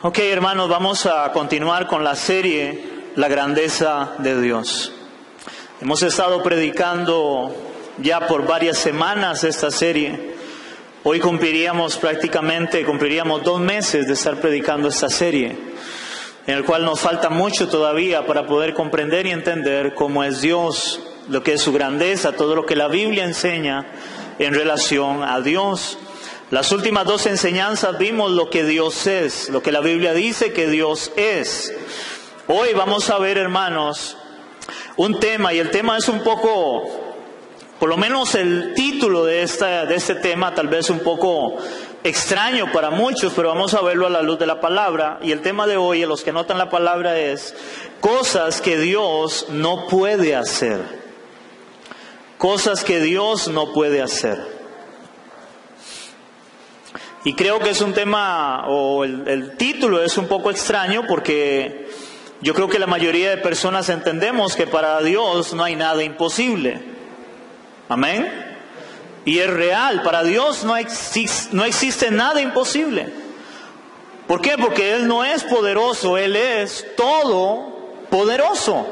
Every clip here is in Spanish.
Ok, hermanos, vamos a continuar con la serie La grandeza de Dios. Hemos estado predicando ya por varias semanas esta serie. Hoy cumpliríamos 2 meses de estar predicando esta serie, en el cual nos falta mucho todavía para poder comprender y entender cómo es Dios, lo que es su grandeza, todo lo que la Biblia enseña en relación a Dios. Las últimas 2 enseñanzas vimos lo que Dios es, lo que la Biblia dice que Dios es. Hoy vamos a ver, hermanos, un tema, y el tema es un poco, por lo menos el título de este tema, tal vez un poco extraño para muchos, pero vamos a verlo a la luz de la palabra. Y el tema de hoy, a los que notan la palabra, es cosas que Dios no puede hacer. Cosas que Dios no puede hacer. Y creo que es un tema, o el título es un poco extraño, porque yo creo que la mayoría de personas entendemos que para Dios no hay nada imposible. Amén. Y es real, para Dios no existe nada imposible. ¿Por qué? Porque Él no es poderoso, Él es todopoderoso.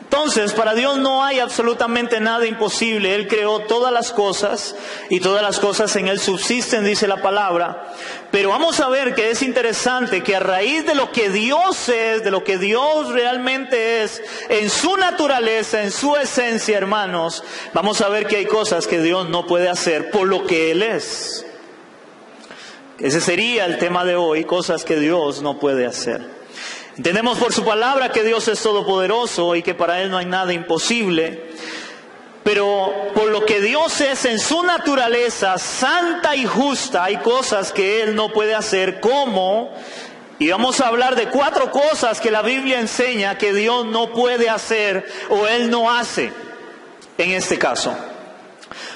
Entonces, para Dios no hay absolutamente nada imposible. Él creó todas las cosas y todas las cosas en Él subsisten, dice la palabra. Pero vamos a ver que es interesante que a raíz de lo que Dios es, de lo que Dios realmente es, en su naturaleza, en su esencia, hermanos, vamos a ver que hay cosas que Dios no puede hacer por lo que Él es. Ese sería el tema de hoy, cosas que Dios no puede hacer. Entendemos por su palabra que Dios es todopoderoso y que para Él no hay nada imposible. Pero por lo que Dios es en su naturaleza santa y justa, hay cosas que Él no puede hacer, como, y vamos a hablar de 4 cosas que la Biblia enseña que Dios no puede hacer o Él no hace en este caso.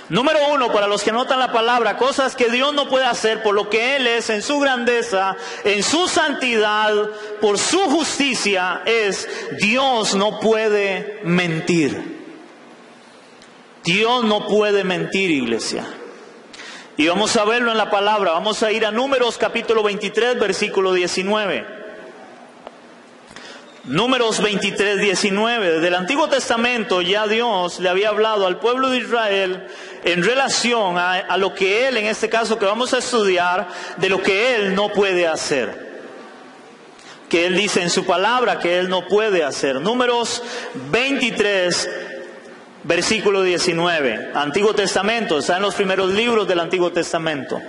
Número 1, para los que notan la palabra, cosas que Dios no puede hacer por lo que Él es en su grandeza, en su santidad, por su justicia, es Dios no puede mentir. Dios no puede mentir, iglesia. Y vamos a verlo en la palabra. Vamos a ir a Números capítulo 23, versículo 19. Números 23, 19. Desde el Antiguo Testamento ya Dios le había hablado al pueblo de Israel en relación a lo que Él, en este caso que vamos a estudiar, de lo que Él no puede hacer. Que Él dice en su palabra que Él no puede hacer. Números 23, versículo 19. Antiguo Testamento, está en los primeros libros del Antiguo Testamento.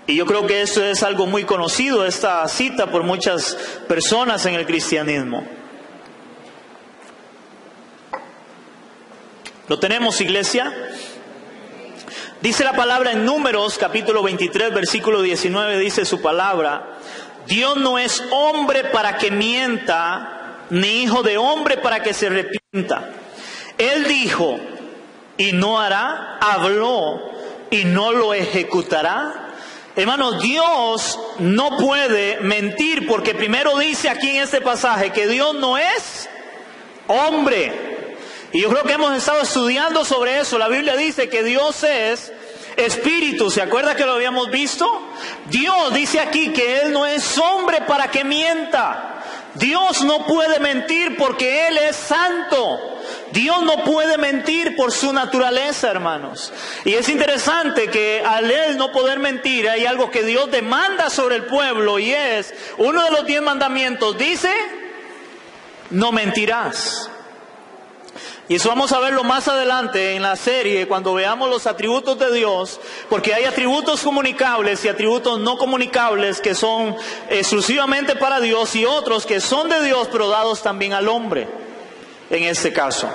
Y yo creo que esto es algo muy conocido, esta cita, por muchas personas en el cristianismo. ¿Lo tenemos, iglesia? Dice la palabra en Números, capítulo 23, versículo 19, dice su palabra: Dios no es hombre para que mienta, ni hijo de hombre para que se arrepienta. Él dijo, y no hará; habló, y no lo ejecutará. Hermanos, Dios no puede mentir, porque primero dice aquí en este pasaje que Dios no es hombre. Y yo creo que hemos estado estudiando sobre eso. La Biblia dice que Dios es espíritu. ¿Se acuerda que lo habíamos visto? Dios dice aquí que Él no es hombre para que mienta. Dios no puede mentir porque Él es santo. Dios no puede mentir por su naturaleza, hermanos. Y es interesante que al Él no poder mentir, hay algo que Dios demanda sobre el pueblo, y es uno de los 10 mandamientos. Dice, no mentirás. Y eso vamos a verlo más adelante en la serie, cuando veamos los atributos de Dios, porque hay atributos comunicables y atributos no comunicables que son exclusivamente para Dios, y otros que son de Dios pero dados también al hombre, en este caso.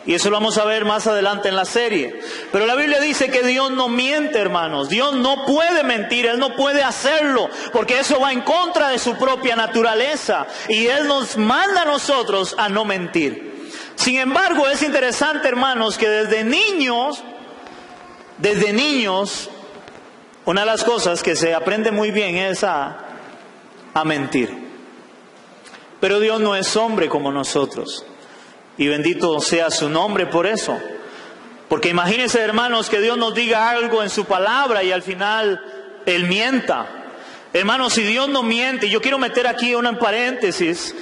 Y eso lo vamos a ver más adelante en la serie. Pero la Biblia dice que Dios no miente, hermanos. Dios no puede mentir, Él no puede hacerlo, porque eso va en contra de su propia naturaleza. Y Él nos manda a nosotros a no mentir. Sin embargo, es interesante, hermanos, que desde niños, una de las cosas que se aprende muy bien es a mentir. Pero Dios no es hombre como nosotros. Y bendito sea su nombre por eso. Porque imagínense, hermanos, que Dios nos diga algo en su palabra y al final Él mienta. Hermanos, si Dios no miente, yo quiero meter aquí un paréntesis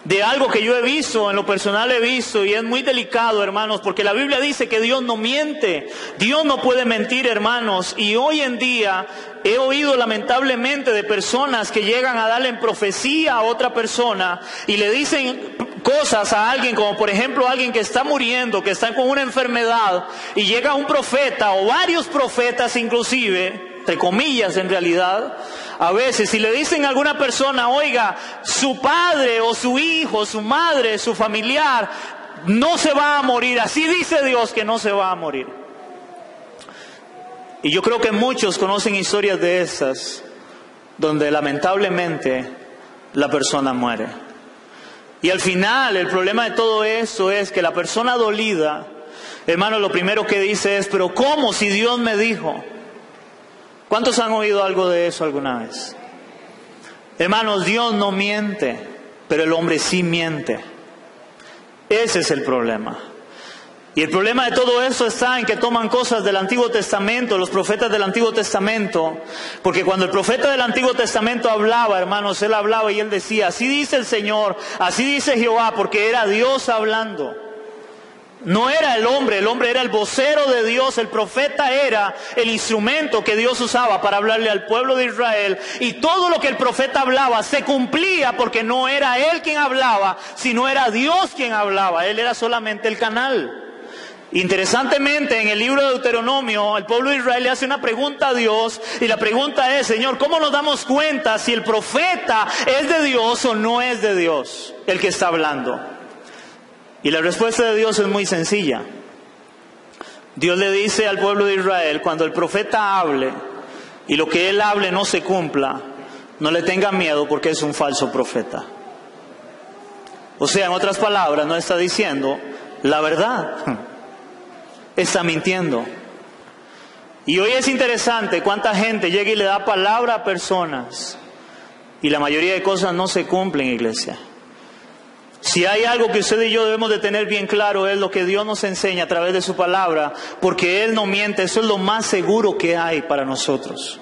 de algo que yo he visto, en lo personal he visto, y es muy delicado, hermanos, porque la Biblia dice que Dios no miente. Dios no puede mentir, hermanos, y hoy en día he oído lamentablemente de personas que llegan a darle en profecía a otra persona y le dicen cosas a alguien, como por ejemplo alguien que está muriendo, que está con una enfermedad, y llega un profeta o varios profetas inclusive, entre comillas en realidad, a veces, si le dicen a alguna persona, oiga, su padre o su hijo, su madre, su familiar, no se va a morir, así dice Dios que no se va a morir. Y yo creo que muchos conocen historias de esas, donde lamentablemente la persona muere. Y al final, el problema de todo esto es que la persona dolida, hermano, lo primero que dice es, pero ¿cómo si Dios me dijo? ¿Cuántos han oído algo de eso alguna vez? Hermanos, Dios no miente, pero el hombre sí miente. Ese es el problema. Y el problema de todo eso está en que toman cosas del Antiguo Testamento, los profetas del Antiguo Testamento, porque cuando el profeta del Antiguo Testamento hablaba, hermanos, él hablaba y él decía, así dice el Señor, así dice Jehová, porque era Dios hablando. No era el hombre era el vocero de Dios, el profeta era el instrumento que Dios usaba para hablarle al pueblo de Israel. Y todo lo que el profeta hablaba se cumplía porque no era él quien hablaba, sino era Dios quien hablaba. Él era solamente el canal. Interesantemente, en el libro de Deuteronomio, el pueblo de Israel le hace una pregunta a Dios, y la pregunta es, Señor, ¿cómo nos damos cuenta si el profeta es de Dios o no es de Dios el que está hablando? Y la respuesta de Dios es muy sencilla. Dios le dice al pueblo de Israel, cuando el profeta hable y lo que él hable no se cumpla, no le tengan miedo porque es un falso profeta. O sea, en otras palabras, no está diciendo la verdad, está mintiendo. Y hoy es interesante cuánta gente llega y le da palabra a personas y la mayoría de cosas no se cumplen, iglesia. Si hay algo que usted y yo debemos de tener bien claro es lo que Dios nos enseña a través de su palabra, porque Él no miente. Eso es lo más seguro que hay para nosotros.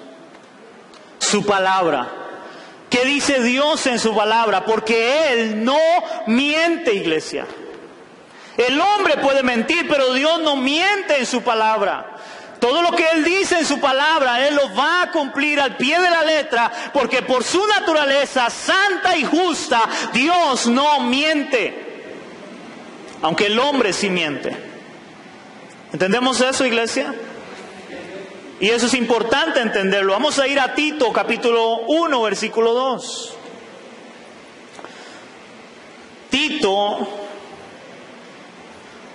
Su palabra. ¿Qué dice Dios en su palabra? Porque Él no miente, iglesia. El hombre puede mentir, pero Dios no miente en su palabra. Todo lo que Él dice en su palabra, Él lo va a cumplir al pie de la letra, porque por su naturaleza santa y justa, Dios no miente. Aunque el hombre sí miente. ¿Entendemos eso, iglesia? Y eso es importante entenderlo. Vamos a ir a Tito, capítulo 1, versículo 2. Tito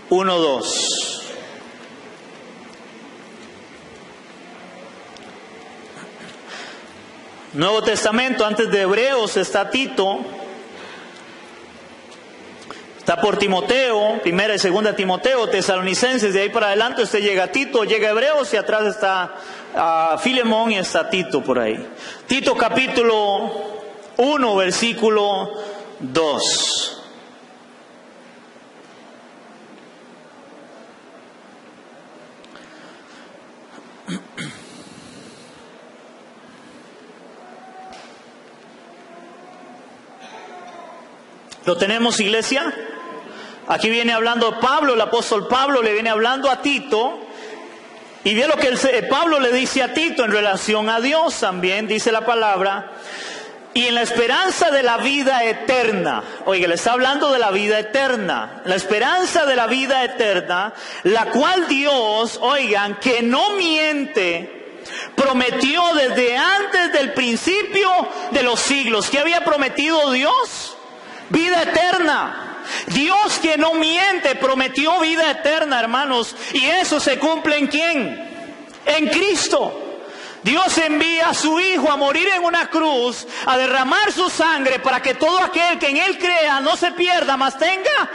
1, 2. Nuevo Testamento, antes de Hebreos está Tito, está por Timoteo, primera y segunda Timoteo, Tesalonicenses, de ahí para adelante usted llega a Tito, llega a Hebreos y atrás está Filemón y está Tito por ahí. Tito capítulo 1, versículo 2. ¿Lo tenemos, iglesia? Aquí viene hablando Pablo, el apóstol Pablo le viene hablando a Tito. Y ve lo que Pablo le dice a Tito en relación a Dios también, dice la palabra. Y en la esperanza de la vida eterna. Oiga, le está hablando de la vida eterna. La esperanza de la vida eterna, la cual Dios, oigan, que no miente, prometió desde antes del principio de los siglos. ¿Qué había prometido Dios? Vida eterna. Dios que no miente prometió vida eterna, hermanos. Y eso se cumple ¿en quién? En Cristo. Dios envía a su Hijo a morir en una cruz, a derramar su sangre para que todo aquel que en Él crea no se pierda, mas tenga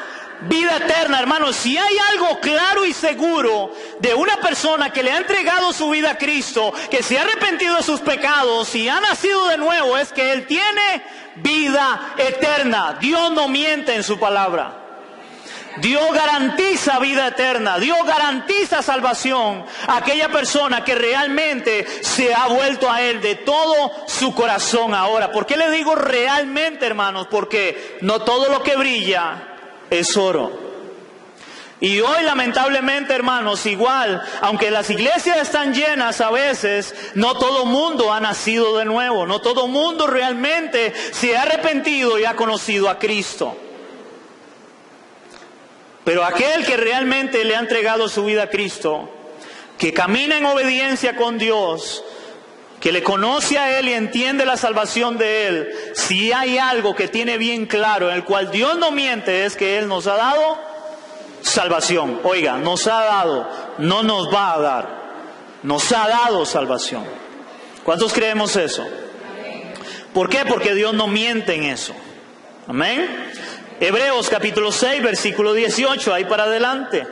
vida eterna, hermanos. Si hay algo claro y seguro de una persona que le ha entregado su vida a Cristo, que se ha arrepentido de sus pecados y ha nacido de nuevo, es que Él tiene vida eterna. Dios no miente en su palabra. Dios garantiza vida eterna, Dios garantiza salvación a aquella persona que realmente se ha vuelto a Él de todo su corazón ahora. ¿Por qué le digo realmente, hermanos? Porque no todo lo que brilla es oro. Y hoy lamentablemente, hermanos, igual, aunque las iglesias están llenas a veces, no todo mundo ha nacido de nuevo, no todo mundo realmente se ha arrepentido y ha conocido a Cristo. Pero aquel que realmente le ha entregado su vida a Cristo, que camina en obediencia con Dios, que le conoce a Él y entiende la salvación de Él, si hay algo que tiene bien claro, en el cual Dios no miente, es que Él nos ha dado salvación. Oiga, nos ha dado, no nos va a dar, nos ha dado salvación. ¿Cuántos creemos eso? ¿Por qué? Porque Dios no miente en eso. Amén. Hebreos capítulo 6, versículo 18, ahí para adelante.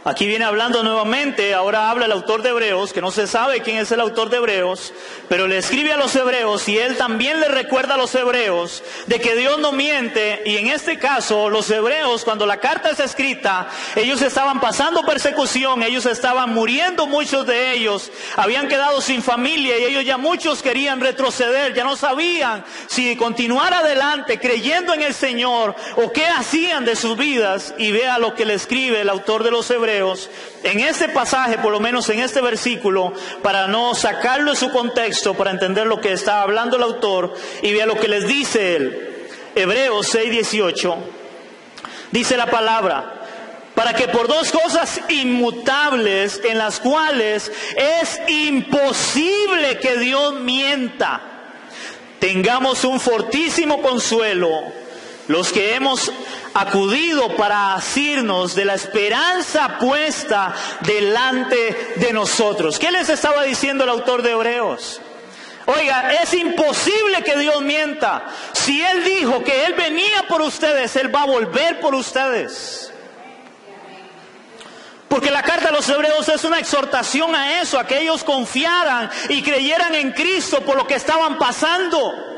Aquí viene hablando nuevamente, ahora habla el autor de Hebreos, que no se sabe quién es el autor de Hebreos, pero le escribe a los hebreos y él también le recuerda a los hebreos de que Dios no miente. Y en este caso, los hebreos, cuando la carta es escrita, ellos estaban pasando persecución, ellos estaban muriendo, muchos de ellos habían quedado sin familia y ellos ya muchos querían retroceder, ya no sabían si continuar adelante creyendo en el Señor o qué hacían de sus vidas. Y vea lo que le escribe el autor de los hebreos en este pasaje, por lo menos en este versículo, para no sacarlo de su contexto, para entender lo que está hablando el autor, y vea lo que les dice él. Hebreos 6:18 dice la palabra: para que por dos cosas inmutables, en las cuales es imposible que Dios mienta, tengamos un fortísimo consuelo, los que hemos acudido para asirnos de la esperanza puesta delante de nosotros. ¿Qué les estaba diciendo el autor de Hebreos? Oiga, es imposible que Dios mienta. Si Él dijo que Él venía por ustedes, Él va a volver por ustedes. Porque la carta a los hebreos es una exhortación a eso, a que ellos confiaran y creyeran en Cristo por lo que estaban pasando.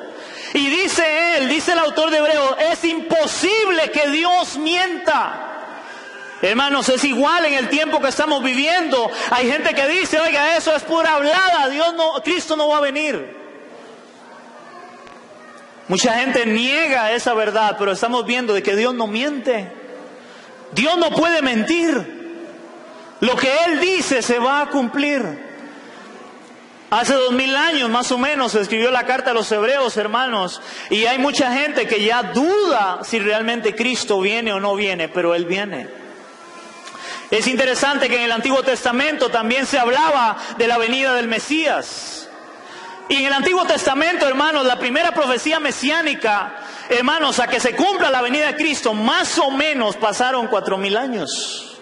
Y dice él, dice el autor de Hebreos, es imposible que Dios mienta. Hermanos, es igual en el tiempo que estamos viviendo. Hay gente que dice, oiga, eso es pura hablada, Cristo no va a venir. Mucha gente niega esa verdad, pero estamos viendo de que Dios no miente. Dios no puede mentir. Lo que Él dice se va a cumplir. Hace 2000 años más o menos se escribió la carta a los hebreos, hermanos, y hay mucha gente que ya duda si realmente Cristo viene o no viene, pero Él viene. Es interesante que en el Antiguo Testamento también se hablaba de la venida del Mesías. Y en el Antiguo Testamento, hermanos, la primera profecía mesiánica, hermanos, a que se cumpla la venida de Cristo, más o menos pasaron 4000 años.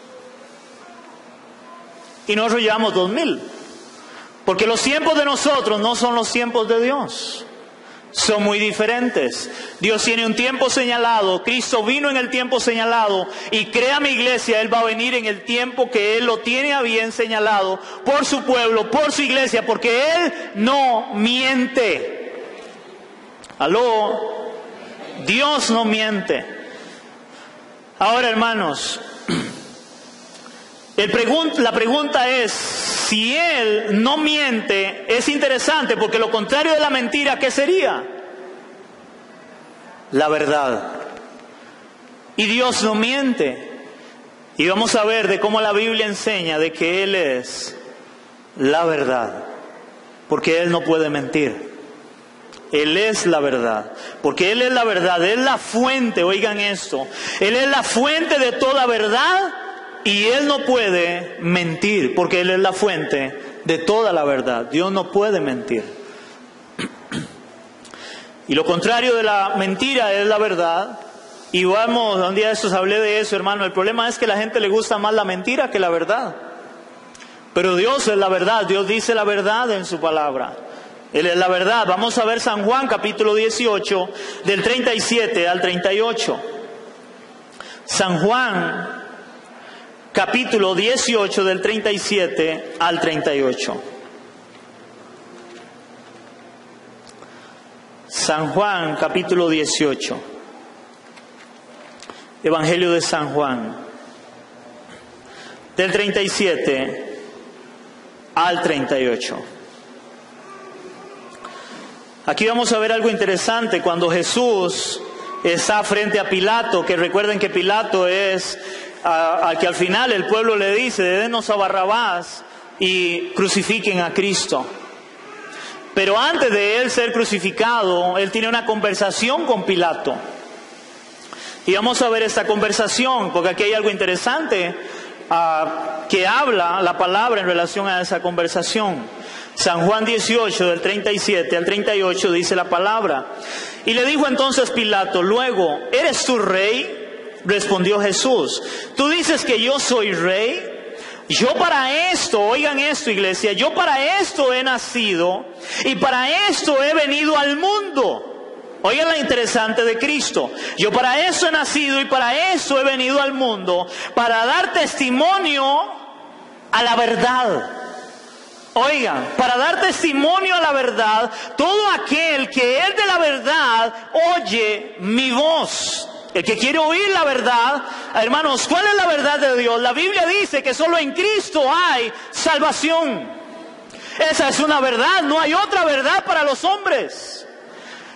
Y nosotros llevamos 2000. Porque los tiempos de nosotros no son los tiempos de Dios. Son muy diferentes. Dios tiene un tiempo señalado. Cristo vino en el tiempo señalado. Y crea mi iglesia, Él va a venir en el tiempo que Él lo tiene a bien señalado. Por su pueblo, por su iglesia. Porque Él no miente. ¿Aló? Dios no miente. Ahora, hermanos, la pregunta es, si Él no miente, es interesante, porque lo contrario de la mentira, ¿qué sería? La verdad. Y Dios no miente. Y vamos a ver de cómo la Biblia enseña de que Él es la verdad. Porque Él no puede mentir. Él es la verdad. Porque Él es la verdad. Él es la fuente, oigan esto. Él es la fuente de toda verdad. Y Él no puede mentir, porque Él es la fuente de toda la verdad. Dios no puede mentir. Y lo contrario de la mentira es la verdad. Y vamos, un día de estos hablé de eso, hermano. El problema es que a la gente le gusta más la mentira que la verdad. Pero Dios es la verdad. Dios dice la verdad en su palabra. Él es la verdad. Vamos a ver San Juan capítulo 18, del 37 al 38. San Juan capítulo 18 del 37 al 38. San Juan, capítulo 18. Evangelio de San Juan, del 37 al 38. Aquí vamos a ver algo interesante cuando Jesús está frente a Pilato, que recuerden que Pilato es al que al final el pueblo le dice: denos a Barrabás y crucifiquen a Cristo. Pero antes de él ser crucificado, él tiene una conversación con Pilato. Y vamos a ver esta conversación, porque aquí hay algo interesante que habla la palabra en relación a esa conversación. San Juan 18, del 37 al 38, dice la palabra: y le dijo entonces Pilato, luego, ¿eres tú rey? Respondió Jesús, ¿tú dices que yo soy rey? Yo para esto, oigan esto, iglesia, yo para esto he nacido y para esto he venido al mundo. Oigan lo interesante de Cristo. Yo para eso he nacido y para eso he venido al mundo, para dar testimonio a la verdad. Oigan, para dar testimonio a la verdad, todo aquel que es de la verdad oye mi voz. El que quiere oír la verdad, hermanos, ¿cuál es la verdad de Dios? La Biblia dice que solo en Cristo hay salvación. Esa es una verdad, no hay otra verdad para los hombres.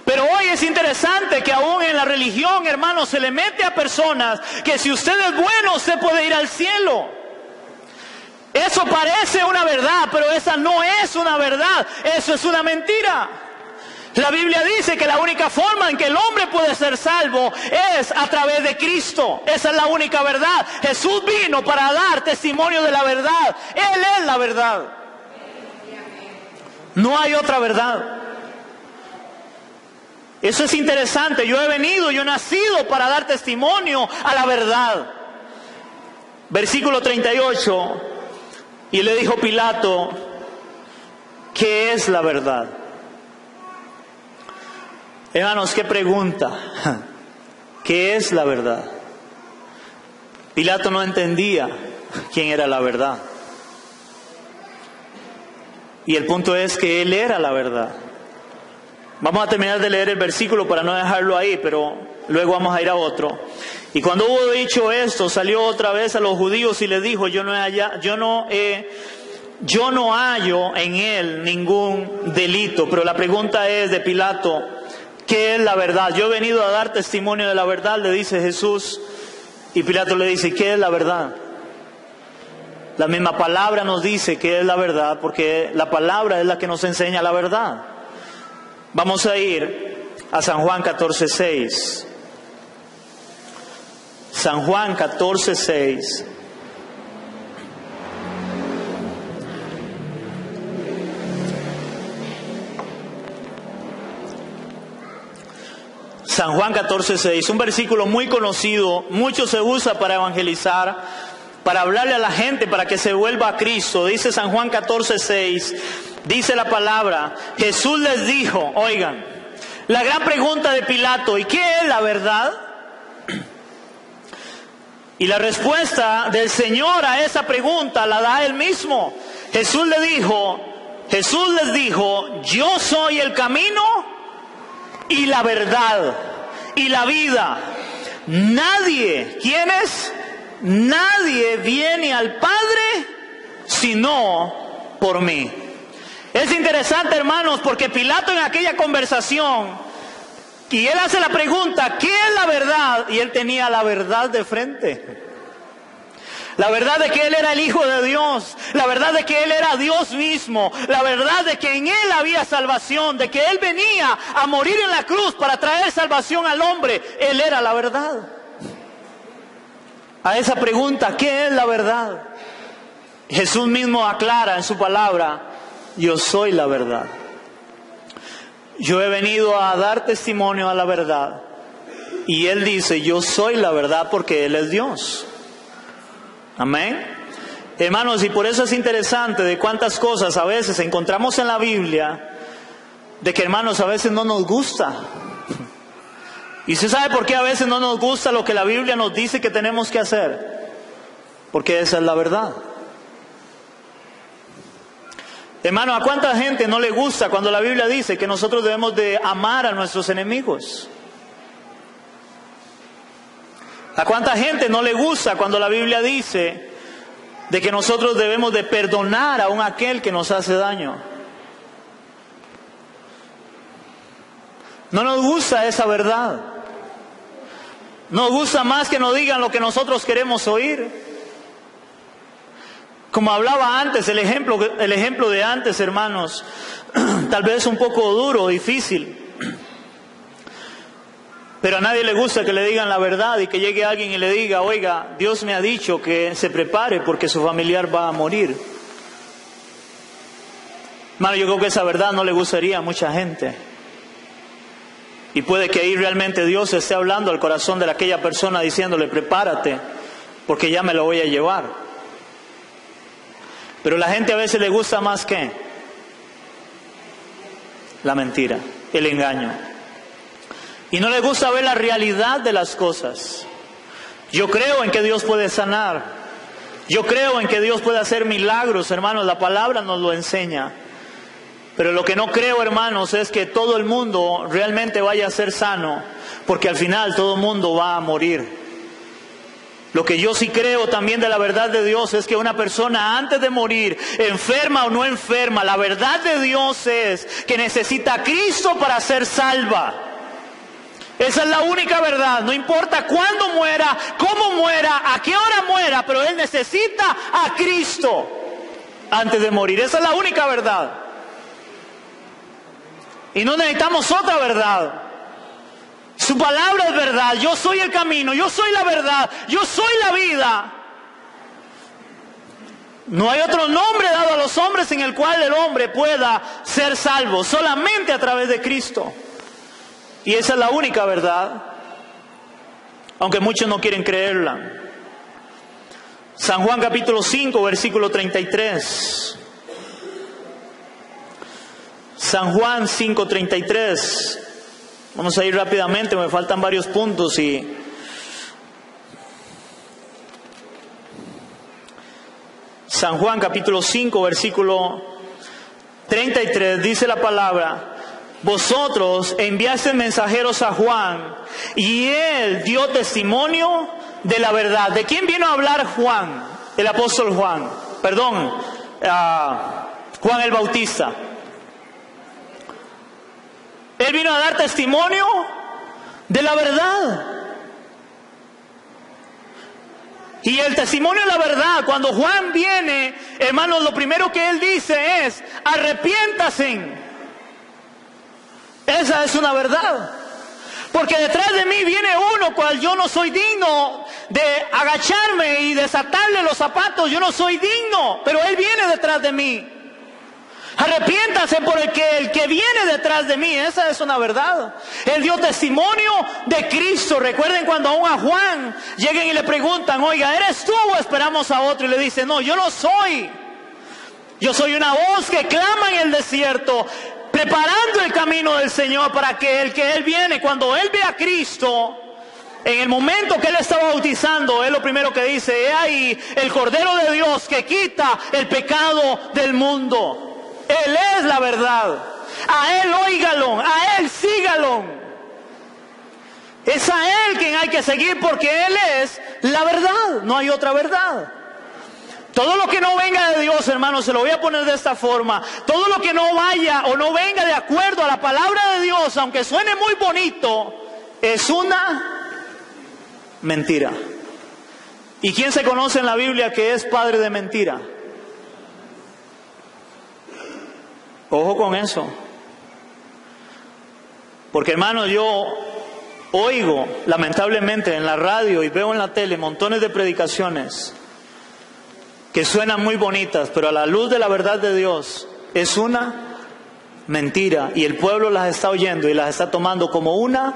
Pero hoy es interesante que aún en la religión, hermanos, se le mete a personas que si usted es bueno, usted puede ir al cielo. Eso parece una verdad, pero esa no es una verdad, eso es una mentira. La Biblia dice que la única forma en que el hombre puede ser salvo es a través de Cristo. Esa es la única verdad. Jesús vino para dar testimonio de la verdad. Él es la verdad. No hay otra verdad. Eso es interesante. Yo he nacido para dar testimonio a la verdad. Versículo 38. Y le dijo Pilato, ¿qué es la verdad? Hermanos, qué pregunta. ¿Qué es la verdad? Pilato no entendía quién era la verdad. Y el punto es que él era la verdad. Vamos a terminar de leer el versículo para no dejarlo ahí, pero luego vamos a ir a otro. Y cuando hubo dicho esto, salió otra vez a los judíos y les dijo, yo no hallo en él ningún delito. Pero la pregunta es de Pilato, ¿qué es la verdad? Yo he venido a dar testimonio de la verdad, le dice Jesús. Y Pilato le dice, ¿qué es la verdad? La misma palabra nos dice qué es la verdad, porque la palabra es la que nos enseña la verdad. Vamos a ir a San Juan 14:6. San Juan 14:6. San Juan 14:6, un versículo muy conocido, mucho se usa para evangelizar, para hablarle a la gente, para que se vuelva a Cristo. Dice San Juan 14:6, dice la palabra, Jesús les dijo, oigan, la gran pregunta de Pilato, ¿y qué es la verdad? Y la respuesta del Señor a esa pregunta la da Él mismo. Jesús les dijo, yo soy el camino y la verdad y la vida. Nadie, ¿quién es? Nadie viene al Padre sino por mí. Es interesante, hermanos, porque Pilato en aquella conversación, y él hace la pregunta, ¿qué es la verdad? Y él tenía la verdad de frente. La verdad de que Él era el Hijo de Dios. La verdad de que Él era Dios mismo. La verdad de que en Él había salvación. De que Él venía a morir en la cruz para traer salvación al hombre. Él era la verdad. A esa pregunta, ¿qué es la verdad? Jesús mismo aclara en su palabra, yo soy la verdad. Yo he venido a dar testimonio a la verdad. Y Él dice, yo soy la verdad porque Él es Dios. Amén. Hermanos, y por eso es interesante de cuántas cosas a veces encontramos en la Biblia, de que, hermanos, a veces no nos gusta. ¿Y usted sabe por qué a veces no nos gusta lo que la Biblia nos dice que tenemos que hacer? porque esa es la verdad. Hermano, ¿a cuánta gente no le gusta cuando la Biblia dice que nosotros debemos de amar a nuestros enemigos? ¿A cuánta gente no le gusta cuando la Biblia dice de que nosotros debemos de perdonar a un aquel que nos hace daño? No nos gusta esa verdad. Nos gusta más que nos digan lo que nosotros queremos oír. Como hablaba antes, el ejemplo de antes, hermanos, tal vez un poco duro, difícil. Pero a nadie le gusta que le digan la verdad y que llegue alguien y le diga, oiga, Dios me ha dicho que se prepare porque su familiar va a morir. Hermano, yo creo que esa verdad no le gustaría a mucha gente. Y puede que ahí realmente Dios esté hablando al corazón de aquella persona diciéndole, prepárate, porque ya me lo voy a llevar. Pero a la gente a veces le gusta más que la mentira, el engaño. Y no le gusta ver la realidad de las cosas. Yo creo en que Dios puede sanar. Yo creo en que Dios puede hacer milagros, hermanos. La palabra nos lo enseña. Pero lo que no creo, hermanos, es que todo el mundo realmente vaya a ser sano. Porque al final todo el mundo va a morir. Lo que yo sí creo también de la verdad de Dios es que una persona antes de morir, enferma o no enferma, la verdad de Dios es que necesita a Cristo para ser salva. Esa es la única verdad. No importa cuándo muera, cómo muera, a qué hora muera, pero él necesita a Cristo antes de morir. Esa es la única verdad. Y no necesitamos otra verdad. Su palabra es verdad. Yo soy el camino, yo soy la verdad, yo soy la vida. No hay otro nombre dado a los hombres en el cual el hombre pueda ser salvo, solamente a través de Cristo. Y esa es la única verdad, aunque muchos no quieren creerla. San Juan capítulo 5, versículo 33. San Juan 5:33. Vamos a ir rápidamente, me faltan varios puntos y San Juan capítulo 5 versículo 33 dice la palabra: vosotros enviasteis mensajeros a Juan y él dio testimonio de la verdad. ¿De quién vino a hablar Juan? El apóstol Juan, Juan el Bautista. Él vino a dar testimonio de la verdad. Y el testimonio de la verdad, cuando Juan viene, hermanos, lo primero que él dice es: arrepiéntase. Esa es una verdad. Porque detrás de mí viene uno cual yo no soy digno de agacharme y desatarle los zapatos. Yo no soy digno, pero él viene detrás de mí. Arrepiéntase por el que viene detrás de mí. Esa es una verdad. Él dio testimonio de Cristo. Recuerden cuando aún a Juan lleguen y le preguntan: oiga, ¿eres tú o esperamos a otro? Y le dice: no, yo no soy. Yo soy una voz que clama en el desierto, preparando el camino del Señor para que Él viene. Cuando Él ve a Cristo, en el momento que Él está bautizando, Él lo primero que dice: he ahí el Cordero de Dios que quita el pecado del mundo. Él es la verdad. A Él óigalo, a Él sígalo. Es a Él quien hay que seguir porque Él es la verdad. No hay otra verdad. Todo lo que no venga de Dios, hermanos, se lo voy a poner de esta forma. Todo lo que no vaya o no venga de acuerdo a la palabra de Dios, aunque suene muy bonito, es una mentira. ¿Y quién se conoce en la Biblia que es padre de mentira? Ojo con eso. Porque, hermanos, yo oigo lamentablemente en la radio y veo en la tele montones de predicaciones que suenan muy bonitas, pero a la luz de la verdad de Dios es una mentira. Y el pueblo las está oyendo y las está tomando como una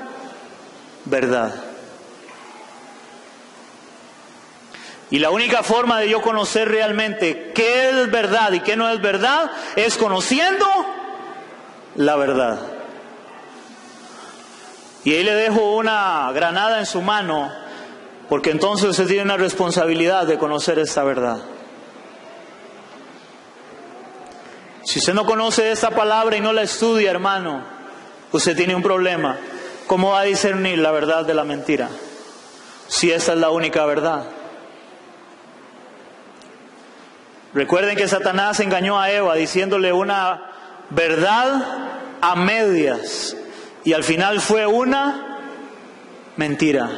verdad. Y la única forma de yo conocer realmente qué es verdad y qué no es verdad es conociendo la verdad. Y ahí le dejo una granada en su mano porque entonces usted tiene una responsabilidad de conocer esta verdad. Si usted no conoce esta palabra y no la estudia, hermano, usted tiene un problema. ¿Cómo va a discernir la verdad de la mentira? Si esta es la única verdad. Recuerden que Satanás engañó a Eva diciéndole una verdad a medias, y al final fue una mentira.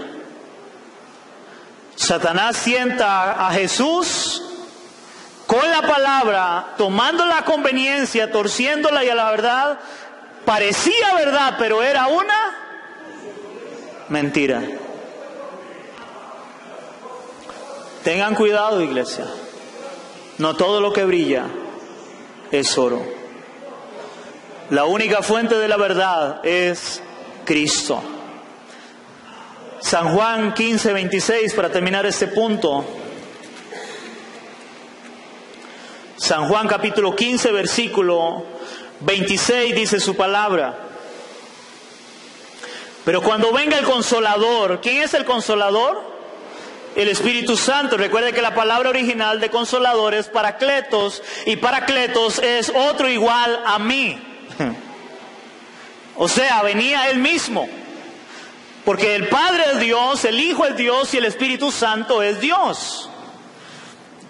Satanás sienta a Jesús con la palabra, tomando la conveniencia, torciéndola, y a la verdad parecía verdad, pero era una mentira. Tengan cuidado, iglesia. No todo lo que brilla es oro. La única fuente de la verdad es Cristo. San Juan 15:26, para terminar este punto. San Juan capítulo 15, versículo 26, dice su palabra: pero cuando venga el Consolador, ¿quién es el Consolador? El Espíritu Santo. Recuerde que la palabra original de Consolador es Paracletos, y Paracletos es otro igual a mí. O sea, venía Él mismo. Porque el Padre es Dios, el Hijo es Dios y el Espíritu Santo es Dios.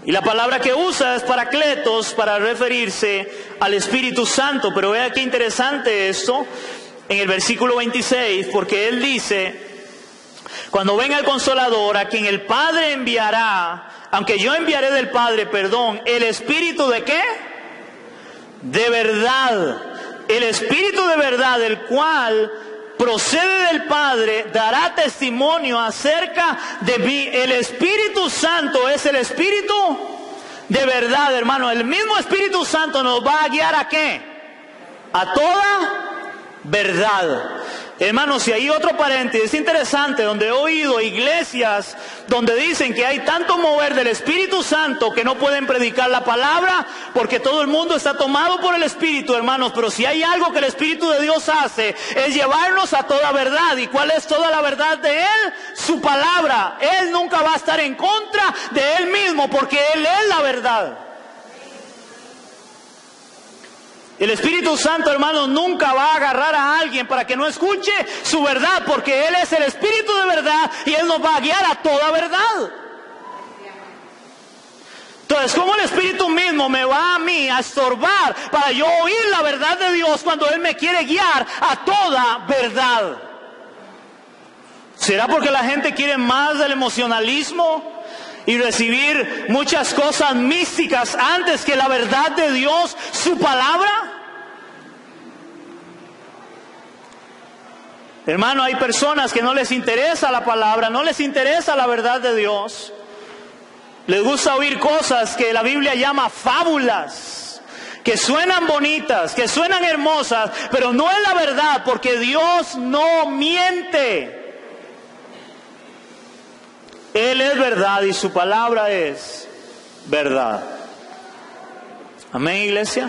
Y la palabra que usa es Paracletos para referirse al Espíritu Santo. Pero vea qué interesante esto en el versículo 26, porque Él dice: cuando venga el Consolador, a quien el Padre enviará, aunque yo enviaré del Padre, el Espíritu ¿de qué? De verdad. El Espíritu de verdad, el cual procede del Padre, dará testimonio acerca de mí. El Espíritu Santo es el Espíritu de verdad, hermano. El mismo Espíritu Santo nos va a guiar ¿a qué? A toda verdad. Hermanos, si hay otro paréntesis, es interesante, donde he oído iglesias donde dicen que hay tanto mover del Espíritu Santo que no pueden predicar la palabra porque todo el mundo está tomado por el Espíritu, hermanos. Pero si hay algo que el Espíritu de Dios hace, es llevarnos a toda verdad. ¿Y cuál es toda la verdad de Él? Su palabra. Él nunca va a estar en contra de Él mismo, porque Él es la verdad. El Espíritu Santo, hermanos, nunca va a agarrar a alguien para que no escuche su verdad, porque Él es el Espíritu de verdad y Él nos va a guiar a toda verdad. Entonces, ¿cómo el Espíritu mismo me va a mí a estorbar para yo oír la verdad de Dios cuando Él me quiere guiar a toda verdad? ¿Será porque la gente quiere más del emocionalismo y recibir muchas cosas místicas antes que la verdad de Dios, su palabra? Hermano, hay personas que no les interesa la palabra, no les interesa la verdad de Dios. Les gusta oír cosas que la Biblia llama fábulas, que suenan bonitas, que suenan hermosas, pero no es la verdad, porque Dios no miente. Él es verdad y su palabra es verdad. Amén, iglesia.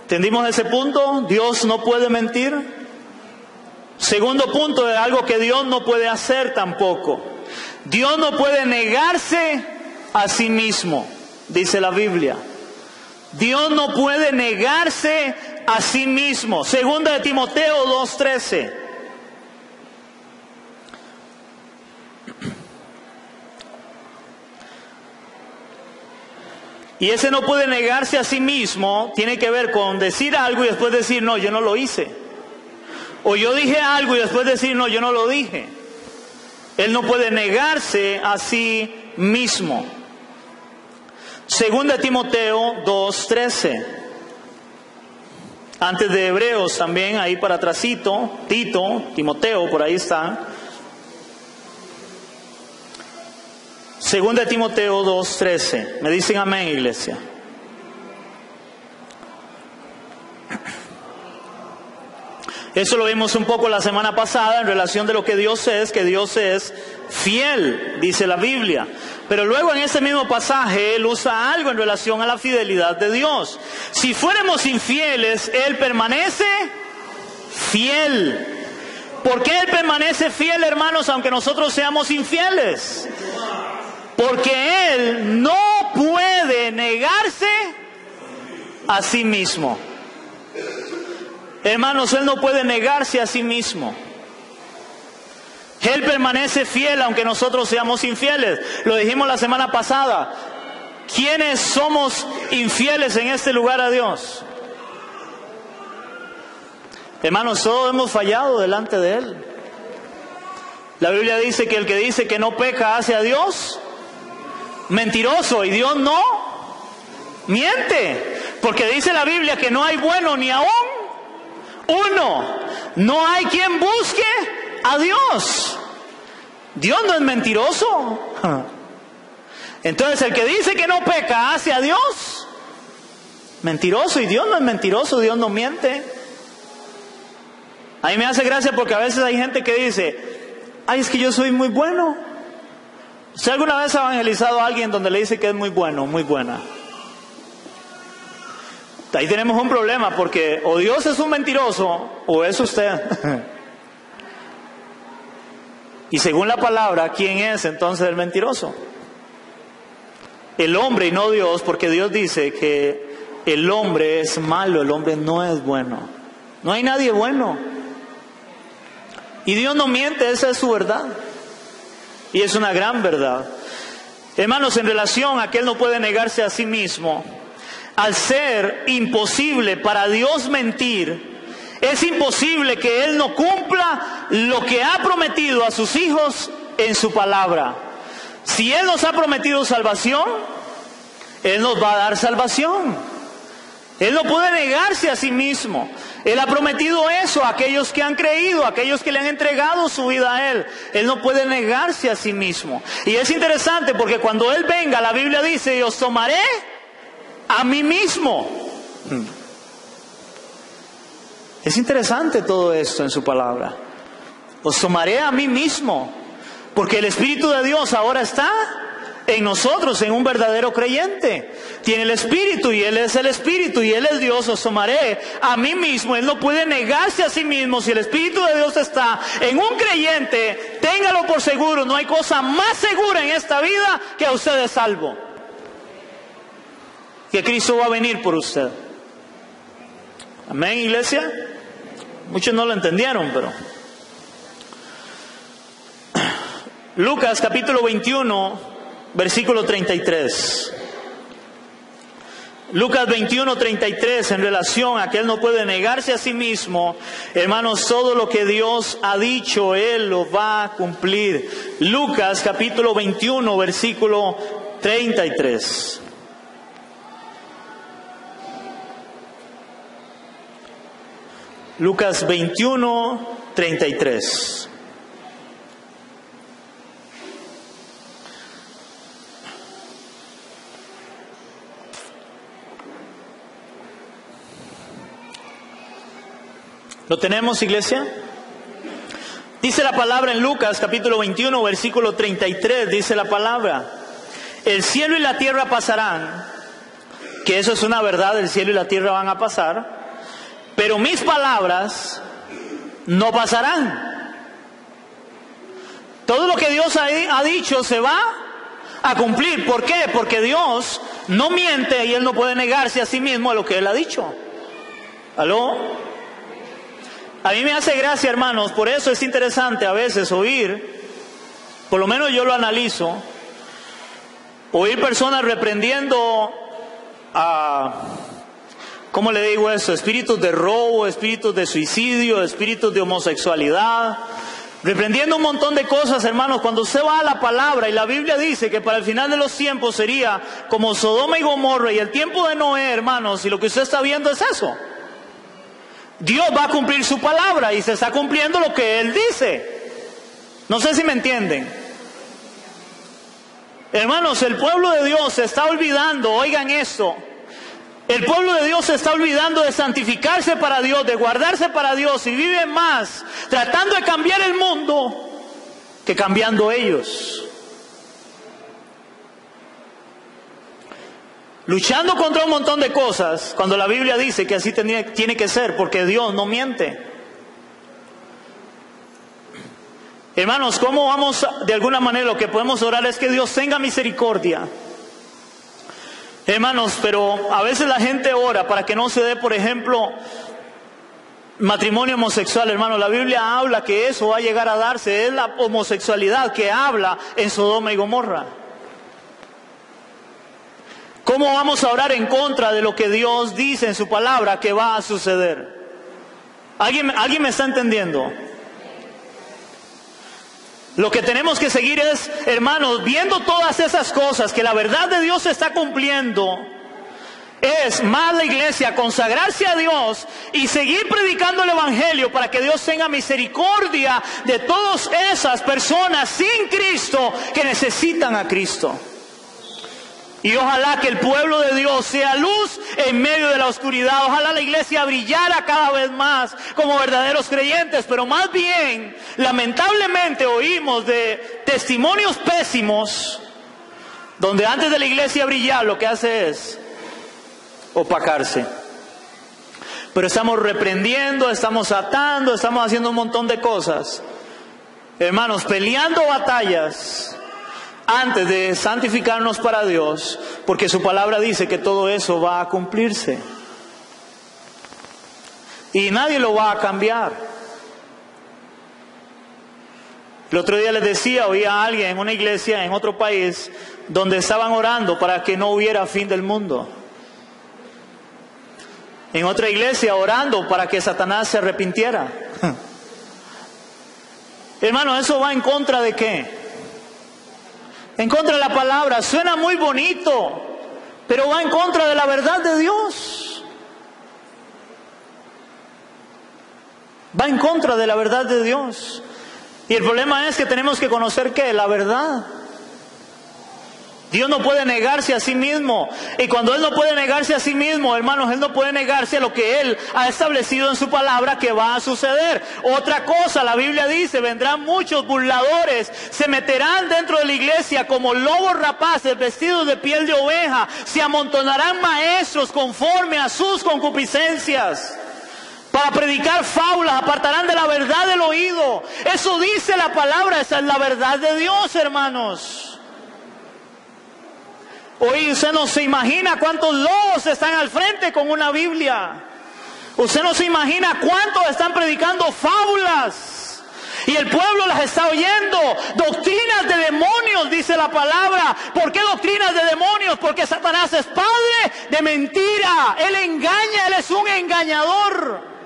¿Entendimos ese punto? Dios no puede mentir. Segundo punto, es algo que Dios no puede hacer tampoco. Dios no puede negarse a sí mismo, dice la Biblia. Dios no puede negarse a sí mismo. Segunda de Timoteo 2:13. Y ese no puede negarse a sí mismo tiene que ver con decir algo y después decir, no, yo no lo hice. O yo dije algo y después decir, no, yo no lo dije. Él no puede negarse a sí mismo. Segunda Timoteo 2:13. Antes de Hebreos también, ahí para atrásito, Tito, Timoteo, por ahí está. Segunda Timoteo 2:13. Me dicen amén, iglesia. Eso lo vimos un poco la semana pasada en relación de lo que Dios es, que Dios es fiel, dice la Biblia. Pero luego en ese mismo pasaje Él usa algo en relación a la fidelidad de Dios. Si fuéramos infieles, Él permanece fiel, ¿Por qué Él permanece fiel, hermanos, aunque nosotros seamos infieles? Porque Él no puede negarse a sí mismo. Hermanos, Él no puede negarse a sí mismo. Él permanece fiel aunque nosotros seamos infieles. Lo dijimos la semana pasada. ¿Quiénes somos infieles en este lugar a Dios? Hermanos, todos hemos fallado delante de Él. La Biblia dice que el que dice que no peca hace a Dios mentiroso, y Dios no miente. Porque dice la Biblia que no hay bueno ni aún uno. No hay quien busque a Dios. Dios no es mentiroso. Entonces el que dice que no peca hace a Dios mentiroso, y Dios no es mentiroso, Dios no miente. A mí me hace gracia porque a veces hay gente que dice: ay, es que yo soy muy bueno. ¿Usted alguna vez ha evangelizado a alguien donde le dice que es muy bueno, muy buena? Ahí tenemos un problema, porque o Dios es un mentiroso o es usted. Y según la palabra, ¿quién es entonces el mentiroso? El hombre y no Dios, porque Dios dice que el hombre es malo, el hombre no es bueno. No hay nadie bueno. Y Dios no miente, esa es su verdad. Y es una gran verdad. Hermanos, en relación a que Él no puede negarse a sí mismo, al ser imposible para Dios mentir, es imposible que Él no cumpla lo que ha prometido a sus hijos en su palabra. Si Él nos ha prometido salvación, Él nos va a dar salvación. Él no puede negarse a sí mismo. Él ha prometido eso a aquellos que han creído, a aquellos que le han entregado su vida a Él. Él no puede negarse a sí mismo. Y es interesante porque cuando Él venga, la Biblia dice: os tomaré a mí mismo. Es interesante todo esto en su palabra. Os tomaré a mí mismo. Porque el Espíritu de Dios ahora está en nosotros, en un verdadero creyente. Tiene el Espíritu y Él es el Espíritu y Él es Dios. Os tomaré a mí mismo. Él no puede negarse a sí mismo. Si el Espíritu de Dios está en un creyente, téngalo por seguro. No hay cosa más segura en esta vida que a usted es salvo. Que Cristo va a venir por usted. Amén, iglesia. Muchos no lo entendieron, pero... Lucas capítulo 21, versículo 33. Lucas 21, 33, en relación a que Él no puede negarse a sí mismo. Hermanos, todo lo que Dios ha dicho, Él lo va a cumplir. Lucas capítulo 21, versículo 33. Lucas 21, 33. ¿Lo tenemos, iglesia? Dice la palabra en Lucas capítulo 21, versículo 33, dice la palabra: el cielo y la tierra pasarán, que eso es una verdad, el cielo y la tierra van a pasar, pero mis palabras no pasarán. Todo lo que Dios ha dicho se va a cumplir. ¿Por qué? Porque Dios no miente y Él no puede negarse a sí mismo a lo que Él ha dicho. ¿Aló? A mí me hace gracia, hermanos, por eso es interesante a veces oír, por lo menos yo lo analizo, oír personas reprendiendo a, ¿cómo le digo eso? Espíritus de robo, espíritus de suicidio, espíritus de homosexualidad, reprendiendo un montón de cosas, hermanos. Cuando usted va a la palabra y la Biblia dice que para el final de los tiempos sería como Sodoma y Gomorra y el tiempo de Noé, hermanos, y lo que usted está viendo es eso. Dios va a cumplir su palabra y se está cumpliendo lo que Él dice. No sé si me entienden. Hermanos, el pueblo de Dios se está olvidando, oigan esto. El pueblo de Dios se está olvidando de santificarse para Dios, de guardarse para Dios, y vive más tratando de cambiar el mundo que cambiando ellos. Luchando contra un montón de cosas, cuando la Biblia dice que así tiene que ser, porque Dios no miente. Hermanos, ¿cómo vamos? De alguna manera lo que podemos orar es que Dios tenga misericordia. Hermanos, pero a veces la gente ora para que no se dé, por ejemplo, matrimonio homosexual. Hermanos, la Biblia habla que eso va a llegar a darse. Es la homosexualidad que habla en Sodoma y Gomorra. ¿Cómo vamos a orar en contra de lo que Dios dice en su palabra que va a suceder? ¿Alguien me está entendiendo? Lo que tenemos que seguir es, hermanos, viendo todas esas cosas, que la verdad de Dios se está cumpliendo, es más la iglesia consagrarse a Dios y seguir predicando el Evangelio para que Dios tenga misericordia de todas esas personas sin Cristo que necesitan a Cristo. Y ojalá que el pueblo de Dios sea luz en medio de la oscuridad. Ojalá la iglesia brillara cada vez más como verdaderos creyentes. Pero más bien, lamentablemente oímos de testimonios pésimos, donde antes de la iglesia brillar lo que hace es opacarse. Pero estamos reprendiendo, estamos atando, estamos haciendo un montón de cosas. Hermanos, peleando batallas antes de santificarnos para Dios, porque su palabra dice que todo eso va a cumplirse. Y nadie lo va a cambiar. El otro día les decía, oía a alguien en una iglesia en otro país, donde estaban orando para que no hubiera fin del mundo. En otra iglesia orando para que Satanás se arrepintiera. Hermano, ¿eso va en contra de qué? En contra de la palabra. Suena muy bonito, pero va en contra de la verdad de Dios. Va en contra de la verdad de Dios. Y el problema es que tenemos que conocer ¿qué? La verdad. Dios no puede negarse a sí mismo. Y cuando Él no puede negarse a sí mismo, hermanos, Él no puede negarse a lo que Él ha establecido en su palabra que va a suceder. Otra cosa, la Biblia dice, vendrán muchos burladores, se meterán dentro de la iglesia como lobos rapaces vestidos de piel de oveja, se amontonarán maestros conforme a sus concupiscencias. Para predicar fábulas, apartarán de la verdad del oído. Eso dice la palabra, esa es la verdad de Dios, hermanos. Hoy usted no se imagina cuántos lobos están al frente con una Biblia. Usted no se imagina cuántos están predicando fábulas. Y el pueblo las está oyendo. Doctrinas de demonios, dice la palabra. ¿Por qué doctrinas de demonios? Porque Satanás es padre de mentira. Él engaña, él es un engañador.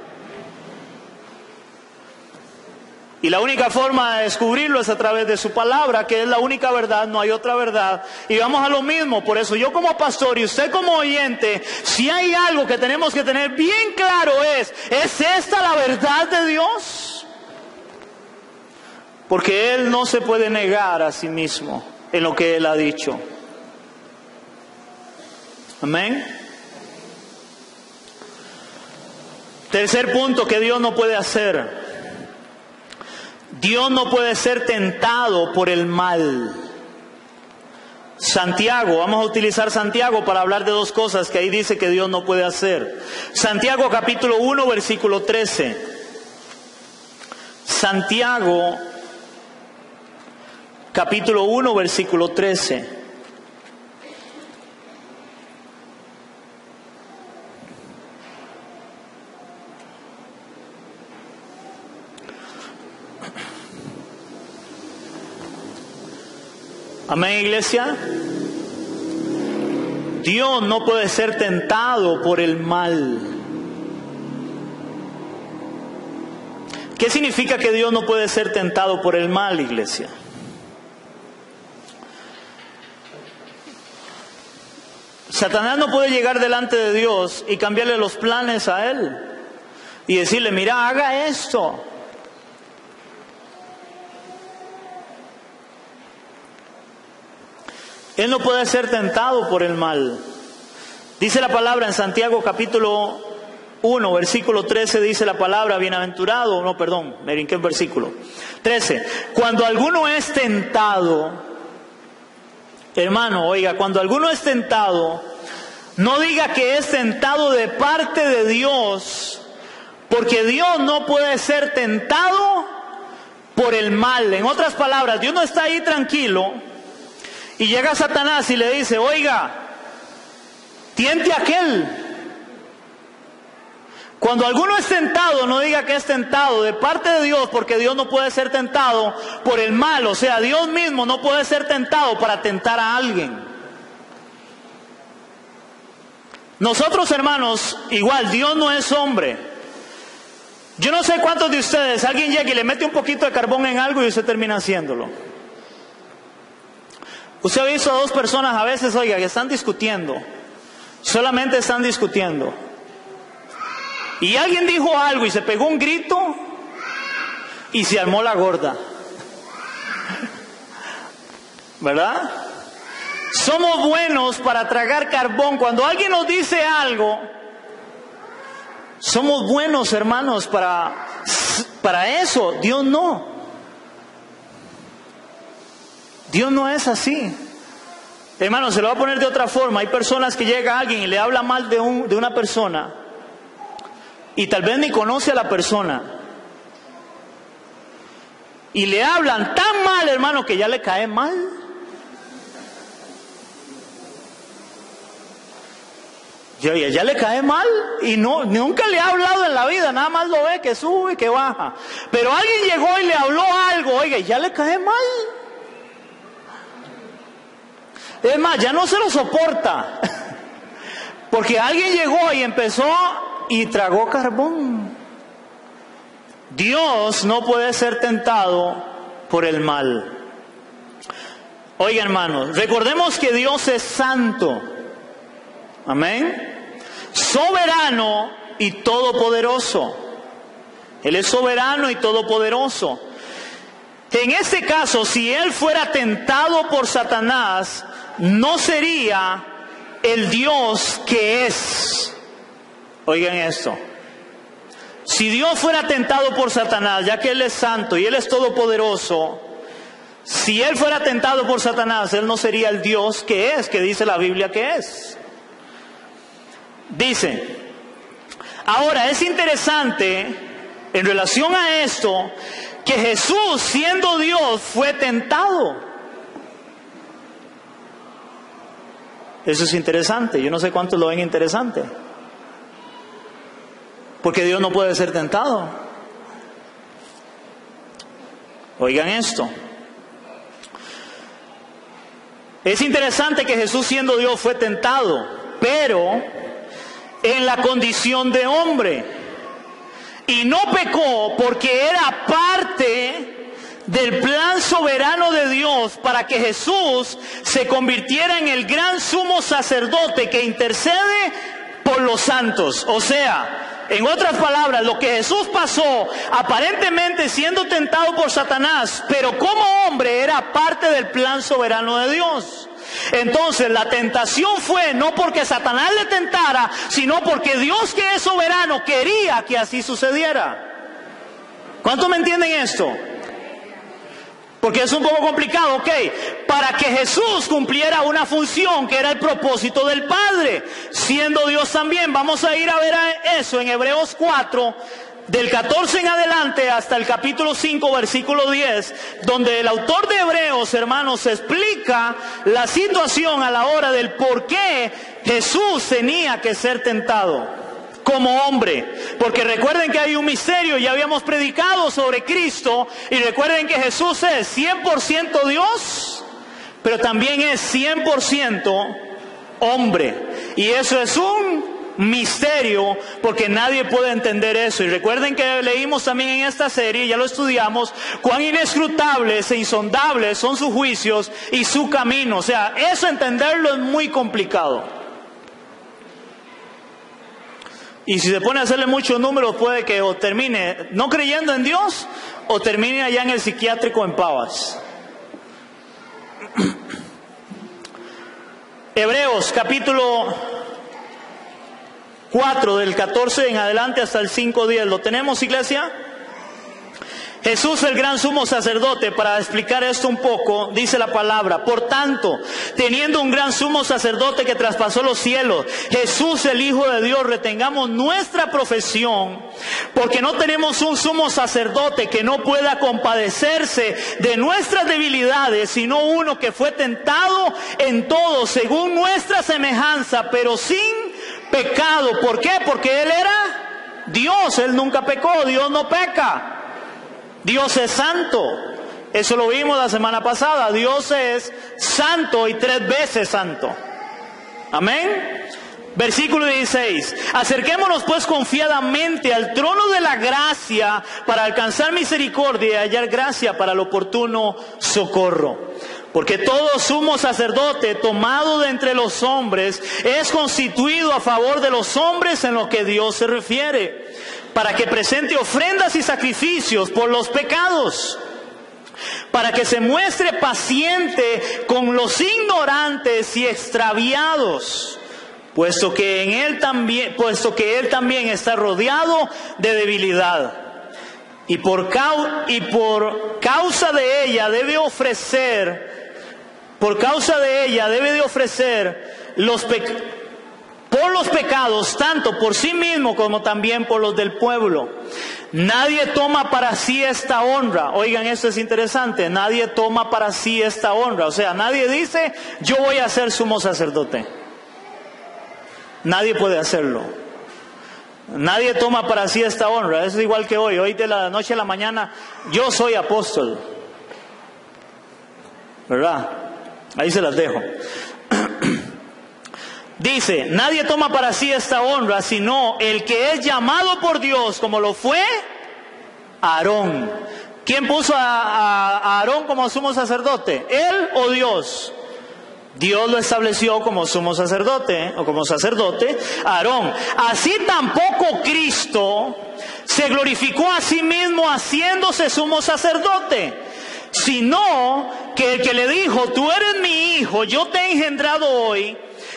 Y la única forma de descubrirlo es a través de su palabra, que es la única verdad, no hay otra verdad. Y vamos a lo mismo, por eso yo como pastor y usted como oyente, si hay algo que tenemos que tener bien claro ¿es esta la verdad de Dios? Porque Él no se puede negar a sí mismo en lo que Él ha dicho. Amén. Tercer punto que Dios no puede hacer. Dios no puede ser tentado por el mal. Santiago, vamos a utilizar Santiago para hablar de dos cosas que ahí dice que Dios no puede hacer. Santiago capítulo 1 versículo 13. Santiago capítulo 1 versículo 13. Amén, iglesia. Dios no puede ser tentado por el mal. ¿Qué significa que Dios no puede ser tentado por el mal, iglesia? Satanás no puede llegar delante de Dios y cambiarle los planes a Él y decirle, mira, haga esto. Él no puede ser tentado por el mal. Dice la palabra en Santiago capítulo 1, versículo 13, dice la palabra, bienaventurado, no, perdón, me brinqué el versículo 13. Cuando alguno es tentado, hermano, oiga, cuando alguno es tentado, no diga que es tentado de parte de Dios, porque Dios no puede ser tentado por el mal. En otras palabras, Dios no está ahí tranquilo y llega Satanás y le dice, oiga, tiente a aquel. Cuando alguno es tentado, no diga que es tentado de parte de Dios, porque Dios no puede ser tentado por el mal. O sea, Dios mismo no puede ser tentado para tentar a alguien. Nosotros, hermanos, igual, Dios no es hombre. Yo no sé cuántos de ustedes, alguien llega y le mete un poquito de carbón en algo y usted termina haciéndolo. Usted ha visto a dos personas a veces, oiga, que están discutiendo. Solamente están discutiendo. Y alguien dijo algo y se pegó un grito y se armó la gorda. ¿Verdad? Somos buenos para tragar carbón. Cuando alguien nos dice algo, somos buenos, hermanos, para eso. Dios no. Dios no es así. Hermanos, se lo voy a poner de otra forma. Hay personas que llega alguien y le habla mal de una persona y tal vez ni conoce a la persona. Y le hablan tan mal, hermano, que ya le cae mal. Ya le cae mal y nunca le ha hablado en la vida, nada más lo ve que sube y que baja. Pero alguien llegó y le habló algo, oiga, ya le cae mal. Es más, ya no se lo soporta. Porque alguien llegó y empezó y tragó carbón. Dios no puede ser tentado por el mal. Oiga, hermanos, recordemos que Dios es santo. Amén. Soberano y todopoderoso. Él es soberano y todopoderoso. En este caso, si Él fuera tentado por Satanás, no sería el Dios que es. Oigan esto. Si Dios fuera tentado por Satanás, ya que Él es santo y Él es todopoderoso, si Él fuera tentado por Satanás, Él no sería el Dios que es, que dice la Biblia que es. Dice, ahora es interesante en relación a esto, que Jesús, siendo Dios, fue tentado. Eso es interesante. Yo no sé cuántos lo ven interesante. Porque Dios no puede ser tentado. Oigan esto. Es interesante que Jesús, siendo Dios, fue tentado, pero en la condición de hombre. Y no pecó porque era parte del plan soberano de Dios para que Jesús se convirtiera en el gran sumo sacerdote que intercede por los santos. O sea, en otras palabras, lo que Jesús pasó, aparentemente siendo tentado por Satanás, pero como hombre era parte del plan soberano de Dios. Entonces la tentación fue no porque Satanás le tentara, sino porque Dios, que es soberano, quería que así sucediera. ¿Cuántos me entienden esto? Porque es un poco complicado, ok. Para que Jesús cumpliera una función que era el propósito del Padre, siendo Dios también. Vamos a ir a ver eso en Hebreos 4, del 14 en adelante hasta el capítulo 5, versículo 10, donde el autor de Hebreos, hermanos, explica la situación a la hora del por qué Jesús tenía que ser tentado como hombre. Porque recuerden que hay un misterio, ya habíamos predicado sobre Cristo, y recuerden que Jesús es 100% Dios, pero también es 100% hombre. Y eso es un misterio, porque nadie puede entender eso. Y recuerden que leímos también en esta serie, ya lo estudiamos, cuán inescrutables e insondables son sus juicios y su camino. O sea, eso entenderlo es muy complicado. Y si se pone a hacerle muchos números, puede que o termine no creyendo en Dios, o termine allá en el psiquiátrico en Pavas. Hebreos capítulo 4, del 14 en adelante hasta el 5:10. ¿Lo tenemos, iglesia? Jesús, el gran sumo sacerdote, para explicar esto un poco, dice la palabra: por tanto, teniendo un gran sumo sacerdote que traspasó los cielos, Jesús el Hijo de Dios, retengamos nuestra profesión, porque no tenemos un sumo sacerdote que no pueda compadecerse de nuestras debilidades, sino uno que fue tentado en todo según nuestra semejanza, pero sin pecado. ¿Por qué? Porque Él era Dios, Él nunca pecó, Dios no peca. Dios es santo. Eso lo vimos la semana pasada. Dios es santo y 3 veces santo. Amén. Versículo 16. Acerquémonos pues confiadamente al trono de la gracia para alcanzar misericordia y hallar gracia para el oportuno socorro. Porque todo sumo sacerdote tomado de entre los hombres es constituido a favor de los hombres en lo que Dios se refiere, para que presente ofrendas y sacrificios por los pecados, para que se muestre paciente con los ignorantes y extraviados, puesto que él también está rodeado de debilidad. Y por causa de ella debe ofrecer por los pecados, tanto por sí mismo como también por los del pueblo. Nadie toma para sí esta honra. Oigan, esto es interesante. Nadie toma para sí esta honra. O sea, nadie dice: yo voy a ser sumo sacerdote. Nadie puede hacerlo. Nadie toma para sí esta honra. Es igual que hoy de la noche a la mañana: yo soy apóstol. ¿Verdad? Ahí se las dejo. Dice: nadie toma para sí esta honra, sino el que es llamado por Dios, como lo fue Aarón. ¿Quién puso a Aarón como sumo sacerdote? ¿Él o Dios? Dios lo estableció como sumo sacerdote, o como sacerdote, Aarón. Así tampoco Cristo se glorificó a sí mismo haciéndose sumo sacerdote, sino que el que le dijo: tú eres mi hijo, yo te he engendrado hoy.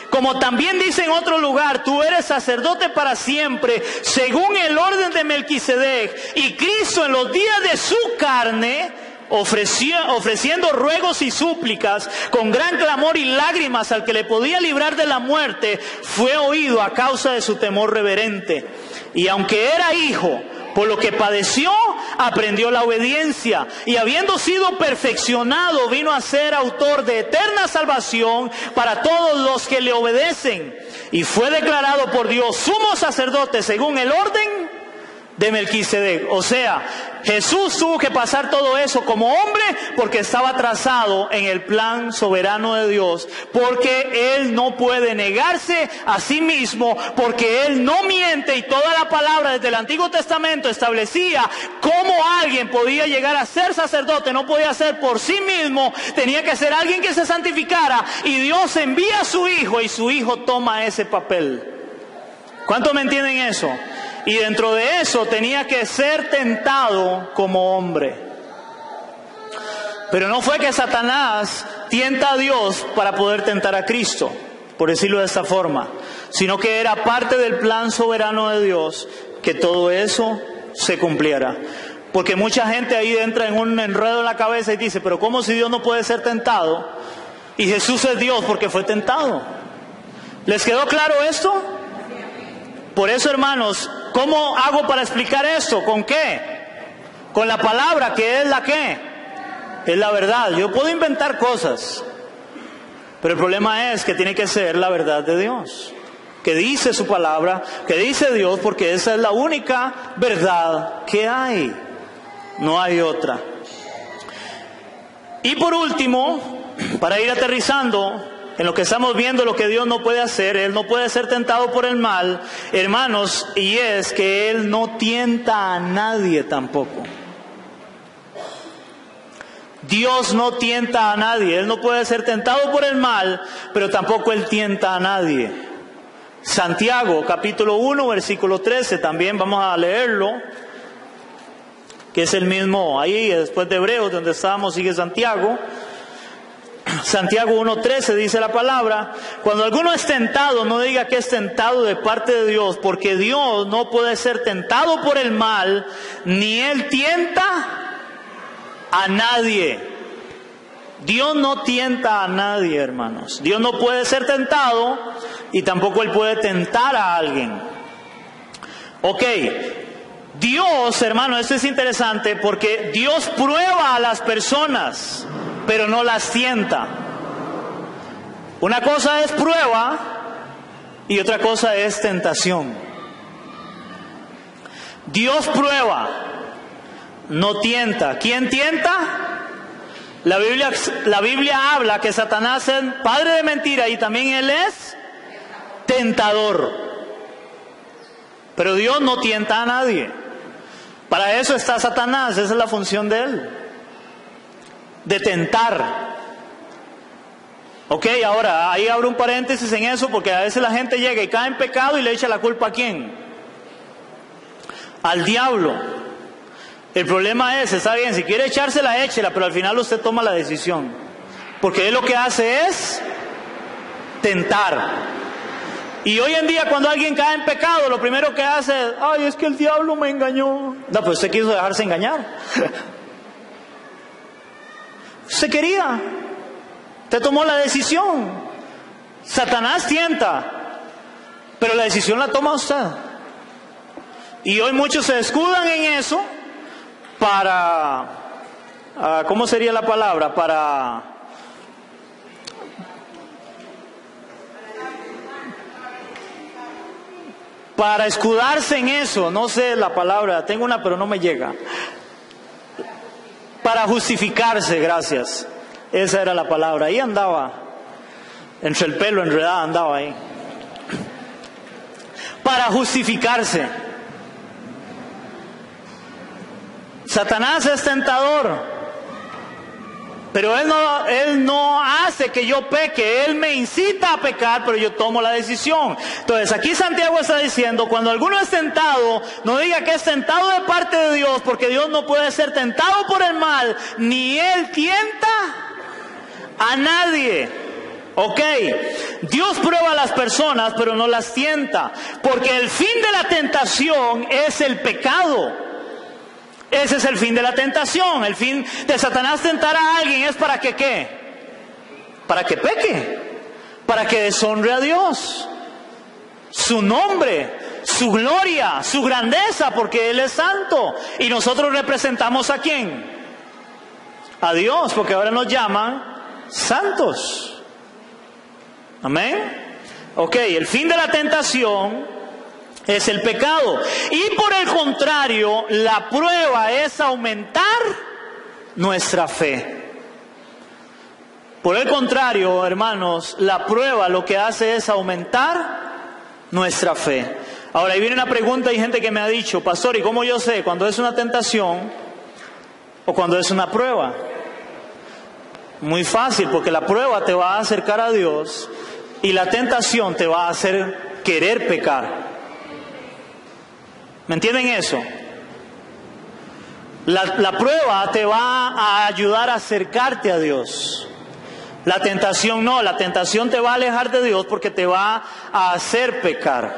Como también dice en otro lugar: tú eres sacerdote para siempre, según el orden de Melquisedec. Y Cristo, en los días de su carne, ofreciendo ruegos y súplicas con gran clamor y lágrimas al que le podía librar de la muerte, fue oído a causa de su temor reverente. Y aunque era hijo, por lo que padeció, aprendió la obediencia, y habiendo sido perfeccionado, vino a ser autor de eterna salvación para todos los que le obedecen. Y fue declarado por Dios sumo sacerdote según el orden de Melquisedec. O sea, Jesús tuvo que pasar todo eso como hombre porque estaba trazado en el plan soberano de Dios, porque Él no puede negarse a sí mismo, porque Él no miente, y toda la palabra desde el Antiguo Testamento establecía cómo alguien podía llegar a ser sacerdote. No podía ser por sí mismo, tenía que ser alguien que se santificara, y Dios envía a su Hijo y su Hijo toma ese papel. ¿Cuántos me entienden eso? Y dentro de eso tenía que ser tentado como hombre. Pero no fue que Satanás tienta a Dios para poder tentar a Cristo, por decirlo de esta forma, sino que era parte del plan soberano de Dios que todo eso se cumpliera. Porque mucha gente ahí entra en un enredo en la cabeza y dice: pero ¿cómo si Dios no puede ser tentado? Y Jesús es Dios porque fue tentado. ¿Les quedó claro esto? Por eso, hermanos, ¿cómo hago para explicar esto? ¿Con qué? Con la palabra, que es la ¿qué? Es la verdad. Yo puedo inventar cosas, pero el problema es que tiene que ser la verdad de Dios, que dice su palabra, que dice Dios, porque esa es la única verdad que hay. No hay otra. Y por último, para ir aterrizando en lo que estamos viendo, lo que Dios no puede hacer: Él no puede ser tentado por el mal, hermanos, y es que Él no tienta a nadie tampoco. Dios no tienta a nadie. Él no puede ser tentado por el mal, pero tampoco Él tienta a nadie. Santiago, capítulo 1, versículo 13, también vamos a leerlo, que es el mismo, ahí después de Hebreos, donde estábamos, sigue Santiago. Santiago 1:13 dice la palabra: cuando alguno es tentado, no diga que es tentado de parte de Dios, porque Dios no puede ser tentado por el mal, ni Él tienta a nadie. Dios no tienta a nadie, hermanos. Dios no puede ser tentado y tampoco Él puede tentar a alguien. Ok, Dios, hermano, esto es interesante porque Dios prueba a las personas, pero no las tienta. Una cosa es prueba y otra cosa es tentación. Dios prueba, no tienta. ¿Quién tienta? La Biblia habla que Satanás es padre de mentira y también él es tentador. Pero Dios no tienta a nadie. Para eso está Satanás, esa es la función de él. De tentar. Ok, ahora, ahí abro un paréntesis en eso porque a veces la gente llega y cae en pecado y le echa la culpa ¿a quién? Al diablo. El problema es, está bien, si quiere echársela, échela, pero al final usted toma la decisión. Porque él lo que hace es tentar. Y hoy en día cuando alguien cae en pecado, lo primero que hace es, ay, es que el diablo me engañó. No, pues usted quiso dejarse engañar. Usted quería. Usted tomó la decisión. Satanás tienta, pero la decisión la toma usted. Y hoy muchos se escudan en eso para, ¿cómo sería la palabra? Para escudarse en eso, no sé la palabra, tengo una pero no me llega. Para justificarse, gracias. Esa era la palabra. Ahí andaba, entre el pelo enredado andaba ahí. Para justificarse. Satanás es tentador, pero él no hace que yo peque, él me incita a pecar, pero yo tomo la decisión. Entonces aquí Santiago está diciendo, cuando alguno es tentado, no diga que es tentado de parte de Dios, porque Dios no puede ser tentado por el mal, ni él tienta a nadie. Ok, Dios prueba a las personas, pero no las tienta, porque el fin de la tentación es el pecado. Ese es el fin de la tentación. El fin de Satanás tentar a alguien es para que ¿qué? Para que peque, para que deshonre a Dios, su nombre, su gloria, su grandeza, porque Él es santo. Y nosotros representamos ¿a quién? A Dios, porque ahora nos llaman santos. Amén. Ok, el fin de la tentación es el pecado. Y por el contrario, la prueba es aumentar nuestra fe. Por el contrario, hermanos, la prueba lo que hace es aumentar nuestra fe. Ahora, ahí viene una pregunta, hay gente que me ha dicho, pastor, ¿y cómo yo sé cuando es una tentación o cuando es una prueba? Muy fácil, porque la prueba te va a acercar a Dios y la tentación te va a hacer querer pecar. ¿Me entienden eso? La prueba te va a ayudar a acercarte a Dios. La tentación no, la tentación te va a alejar de Dios porque te va a hacer pecar.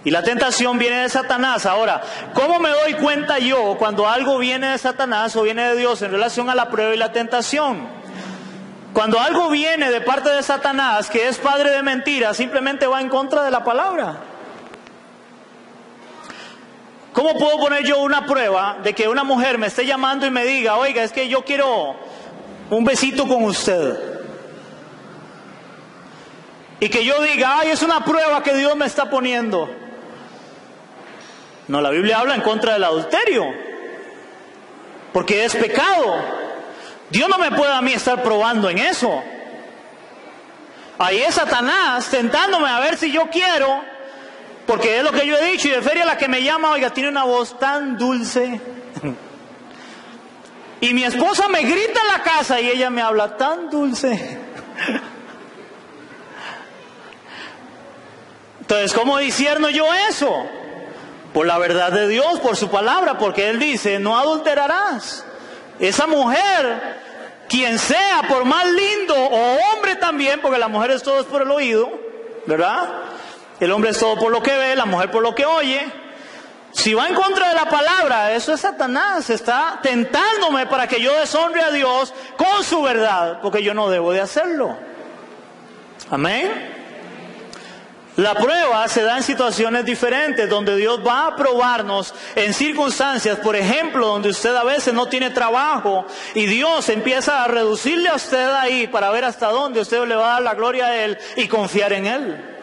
Y la tentación viene de Satanás. Ahora, ¿cómo me doy cuenta yo cuando algo viene de Satanás o viene de Dios en relación a la prueba y la tentación? Cuando algo viene de parte de Satanás, que es padre de mentiras, simplemente va en contra de la palabra. ¿Cómo puedo poner yo una prueba de que una mujer me esté llamando y me diga, oiga, es que yo quiero un besito con usted? Y que yo diga, ay, es una prueba que Dios me está poniendo. No, la Biblia habla en contra del adulterio, porque es pecado. Dios no me puede a mí estar probando en eso. Ahí es Satanás tentándome a ver si yo quiero. Porque es lo que yo he dicho, y de feria la que me llama, oiga, tiene una voz tan dulce. Y mi esposa me grita en la casa y ella me habla tan dulce. Entonces, ¿cómo discierno yo eso? Por la verdad de Dios, por su palabra, porque Él dice, no adulterarás. Esa mujer, quien sea, por más lindo, o hombre también, porque la mujer es todo por el oído, ¿verdad? El hombre es todo por lo que ve, la mujer por lo que oye. Si va en contra de la palabra, eso es Satanás, está tentándome para que yo deshonre a Dios con su verdad, porque yo no debo de hacerlo. Amén. La prueba se da en situaciones diferentes, donde Dios va a probarnos en circunstancias, por ejemplo, donde usted a veces no tiene trabajo y Dios empieza a reducirle a usted ahí para ver hasta dónde usted le va a dar la gloria a Él y confiar en Él.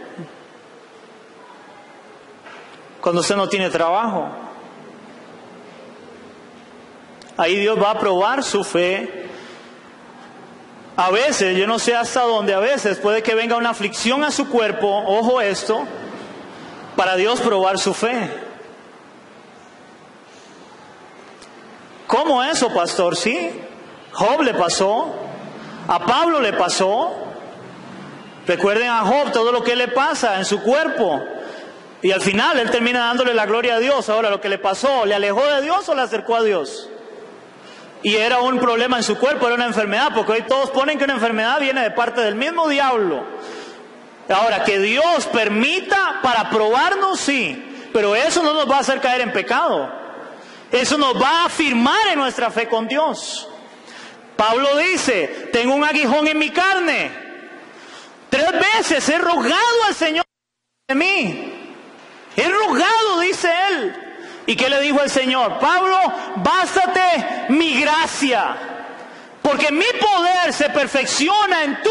Cuando usted no tiene trabajo, ahí Dios va a probar su fe. A veces, yo no sé hasta dónde, a veces puede que venga una aflicción a su cuerpo, ojo esto, para Dios probar su fe. ¿Cómo eso, pastor? Sí, Job le pasó, a Pablo le pasó. Recuerden a Job todo lo que le pasa en su cuerpo. Y al final él termina dándole la gloria a Dios. Ahora, lo que le pasó, ¿le alejó de Dios o le acercó a Dios? Y era un problema en su cuerpo, era una enfermedad, porque hoy todos ponen que una enfermedad viene de parte del mismo diablo. Ahora, que Dios permita para probarnos, sí, pero eso no nos va a hacer caer en pecado. Eso nos va a afirmar en nuestra fe con Dios. Pablo dice, tengo un aguijón en mi carne. 3 veces he rogado al Señor de mí. He rogado, dice él. ¿Y qué le dijo el Señor? Pablo, bástate mi gracia, porque mi poder se perfecciona en tu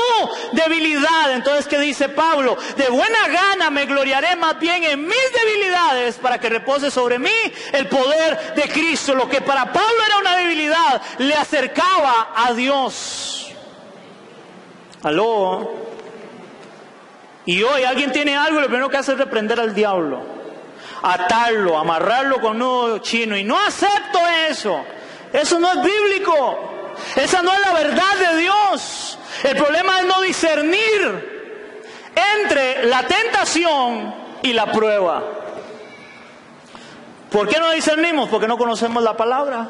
debilidad. Entonces, ¿qué dice Pablo? De buena gana me gloriaré más bien en mis debilidades, para que repose sobre mí el poder de Cristo. Lo que para Pablo era una debilidad, le acercaba a Dios. ¿Aló? Y hoy alguien tiene algo, lo primero que hace es reprender al diablo, atarlo, amarrarlo con nudo chino. Y no acepto eso. Eso no es bíblico. Esa no es la verdad de Dios. El problema es no discernir entre la tentación y la prueba. ¿Por qué no discernimos? Porque no conocemos la palabra.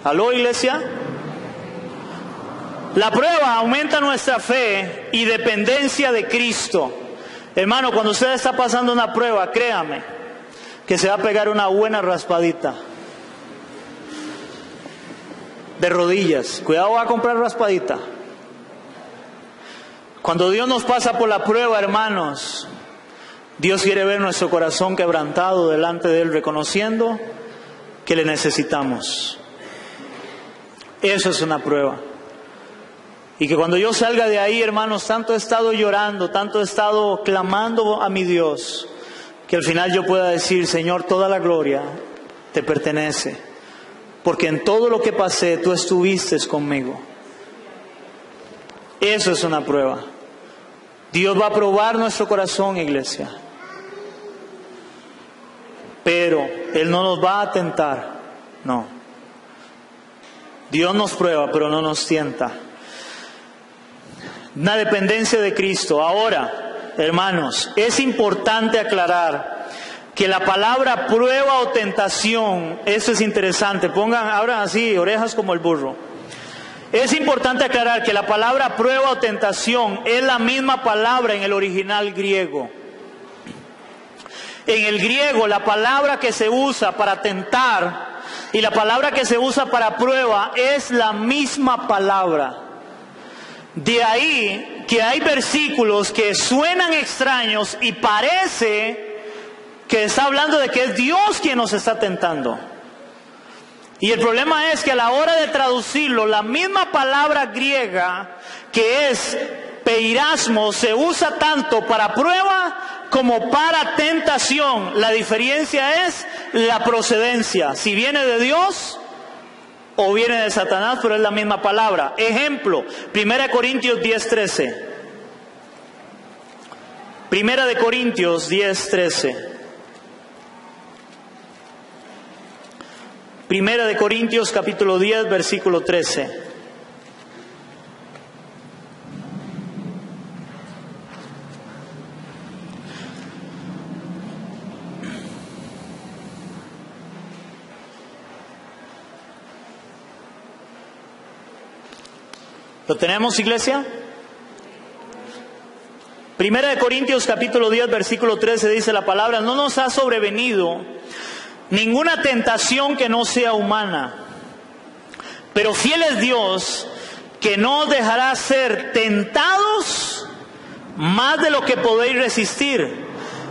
¿Aló, iglesia? La prueba aumenta nuestra fe y dependencia de Cristo. Hermano, cuando usted está pasando una prueba, créame que se va a pegar una buena raspadita de rodillas. Cuidado, va a comprar raspadita. Cuando Dios nos pasa por la prueba, hermanos, Dios quiere ver nuestro corazón quebrantado delante de Él, reconociendo que le necesitamos. Eso es una prueba. Y que cuando yo salga de ahí, hermanos, tanto he estado llorando, tanto he estado clamando a mi Dios, que al final yo pueda decir, Señor, toda la gloria te pertenece, porque en todo lo que pasé, tú estuviste conmigo. Eso es una prueba. Dios va a probar nuestro corazón, iglesia. Pero Él no nos va a tentar, no. Dios nos prueba, pero no nos tienta. Una dependencia de Cristo. Ahora, hermanos, es importante aclarar que la palabra prueba o tentación, eso es interesante, abran así, orejas como el burro. Es importante aclarar que la palabra prueba o tentación es la misma palabra en el original griego. En el griego, la palabra que se usa para tentar y la palabra que se usa para prueba es la misma palabra. De ahí que hay versículos que suenan extraños y parece que está hablando de que es Dios quien nos está tentando. Y el problema es que a la hora de traducirlo, la misma palabra griega que es peirasmo se usa tanto para prueba como para tentación. La diferencia es la procedencia, si viene de Dios o viene de Satanás, pero es la misma palabra. Ejemplo, 1 Corintios 10:13. 1 Corintios 10:13. 1 Corintios capítulo 10, versículo 13. ¿Lo tenemos, iglesia? Primera de Corintios capítulo 10 versículo 13 dice la palabra: no nos ha sobrevenido ninguna tentación que no sea humana, pero fiel es Dios, que no os dejará ser tentados más de lo que podéis resistir,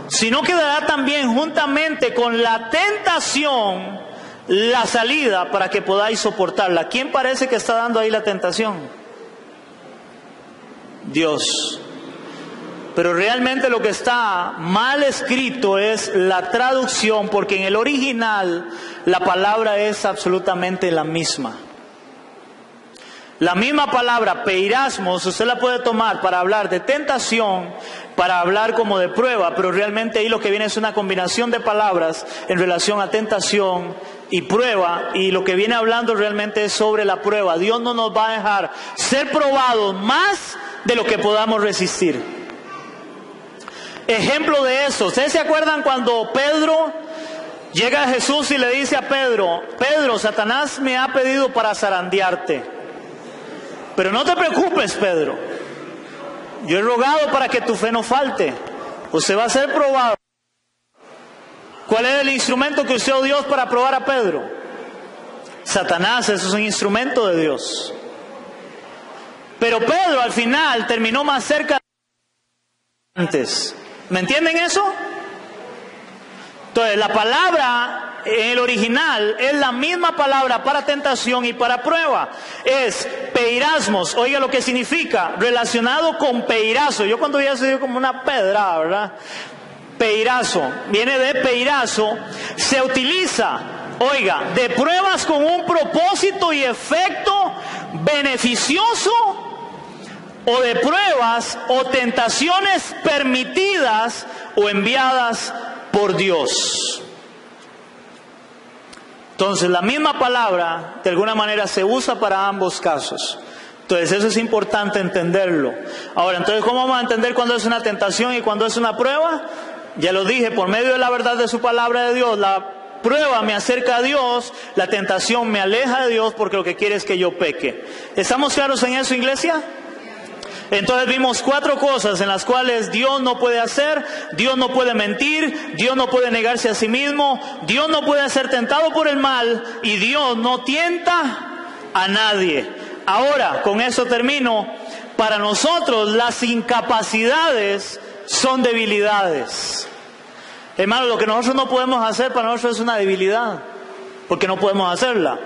sino que dará también juntamente con la tentación la salida para que podáis soportarla. ¿Quién parece que está dando ahí la tentación? Dios. Pero realmente lo que está mal escrito es la traducción, porque en el original la palabra es absolutamente la misma. La misma palabra, peirasmos, usted la puede tomar para hablar de tentación, para hablar como de prueba, pero realmente ahí lo que viene es una combinación de palabras en relación a tentación y prueba, y lo que viene hablando realmente es sobre la prueba. Dios no nos va a dejar ser probados más de lo que podamos resistir. Ejemplo de eso, ¿ustedes se acuerdan cuando Pedro llega a Jesús y le dice a Pedro: Pedro, Satanás me ha pedido para zarandearte, pero no te preocupes, Pedro, yo he rogado para que tu fe no falte, usted va a ser probado. ¿Cuál es el instrumento que usó Dios para probar a Pedro? Satanás. Eso es un instrumento de Dios. Pero Pedro al final terminó más cerca de antes. ¿Me entienden eso? Entonces la palabra en el original es la misma palabra para tentación y para prueba. Es peirasmos. Oiga lo que significa, relacionado con peirazo. Yo cuando ya se dio como una pedrada, ¿verdad? Peirazo, viene de peirazo, se utiliza, oiga, de pruebas con un propósito y efecto beneficioso, o de pruebas o tentaciones permitidas o enviadas por Dios. Entonces la misma palabra de alguna manera se usa para ambos casos. Entonces eso es importante entenderlo. Ahora, entonces, ¿cómo vamos a entender cuándo es una tentación y cuándo es una prueba? Ya lo dije, por medio de la verdad de su palabra de Dios. La prueba me acerca a Dios, la tentación me aleja de Dios, porque lo que quiere es que yo peque. ¿Estamos claros en eso, iglesia? Entonces vimos 4 cosas en las cuales Dios no puede hacer: Dios no puede mentir, Dios no puede negarse a sí mismo, Dios no puede ser tentado por el mal, y Dios no tienta a nadie. Ahora, con eso termino. Para nosotros las incapacidades son debilidades. Hermano, lo que nosotros no podemos hacer para nosotros es una debilidad, porque no podemos hacerla.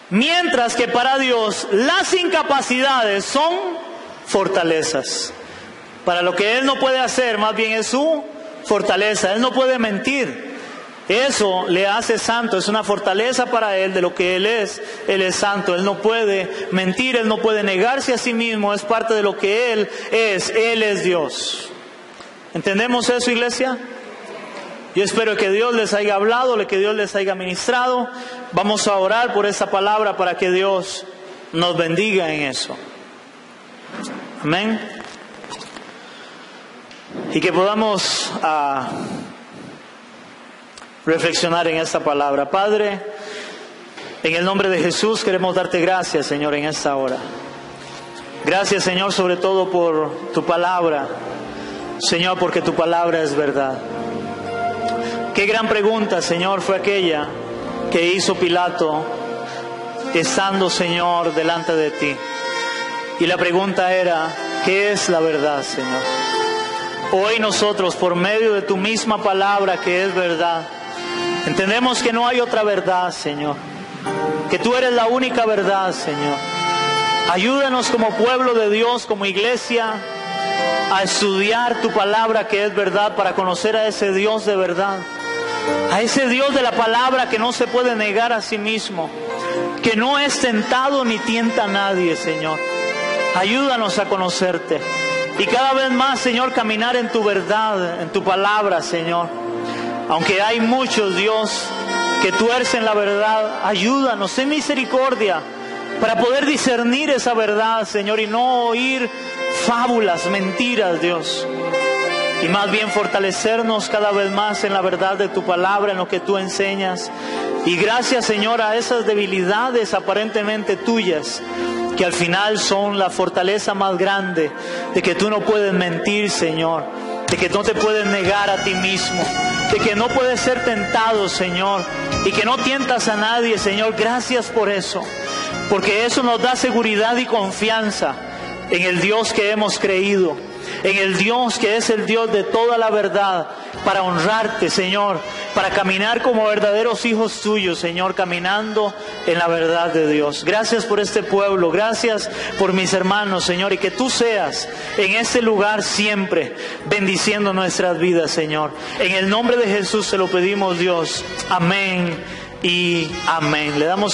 Mientras que para Dios las incapacidades son fortalezas. Para lo que Él no puede hacer, más bien es su fortaleza. Él no puede mentir. Eso le hace santo, es una fortaleza para Él de lo que Él es santo. Él no puede mentir, Él no puede negarse a sí mismo, es parte de lo que Él es Dios. ¿Entendemos eso, iglesia? Yo espero que Dios les haya hablado, que Dios les haya ministrado. Vamos a orar por esa palabra para que Dios nos bendiga en eso. Amén. Y que podamos reflexionar en esta palabra. Padre, en el nombre de Jesús queremos darte gracias, Señor, en esta hora. Gracias, Señor, sobre todo por tu palabra. Señor, porque tu palabra es verdad. Qué gran pregunta, Señor, fue aquella que hizo Pilato estando, Señor, delante de ti. Y la pregunta era: ¿qué es la verdad, Señor? Hoy nosotros, por medio de tu misma palabra que es verdad, entendemos que no hay otra verdad, Señor. Que tú eres la única verdad, Señor. Ayúdanos como pueblo de Dios, como iglesia, a estudiar tu palabra que es verdad, para conocer a ese Dios de verdad. A ese Dios de la palabra que no se puede negar a sí mismo, que no es tentado ni tienta a nadie, Señor. Ayúdanos a conocerte y cada vez más, Señor, caminar en tu verdad, en tu palabra, Señor. Aunque hay muchos, Dios, que tuercen la verdad, ayúdanos, ten misericordia para poder discernir esa verdad, Señor, y no oír fábulas, mentiras, Dios. Y más bien fortalecernos cada vez más en la verdad de tu palabra, en lo que tú enseñas. Y gracias, Señor, a esas debilidades aparentemente tuyas, que al final son la fortaleza más grande, de que tú no puedes mentir, Señor, de que no te puedes negar a ti mismo, de que no puedes ser tentado, Señor, y que no tientas a nadie, Señor. Gracias por eso, porque eso nos da seguridad y confianza en el Dios que hemos creído, en el Dios que es el Dios de toda la verdad, para honrarte, Señor, para caminar como verdaderos hijos tuyos, Señor, caminando en la verdad de Dios. Gracias por este pueblo, gracias por mis hermanos, Señor, y que tú seas en este lugar siempre bendiciendo nuestras vidas, Señor. En el nombre de Jesús te lo pedimos, Dios. Amén y amén. Le damos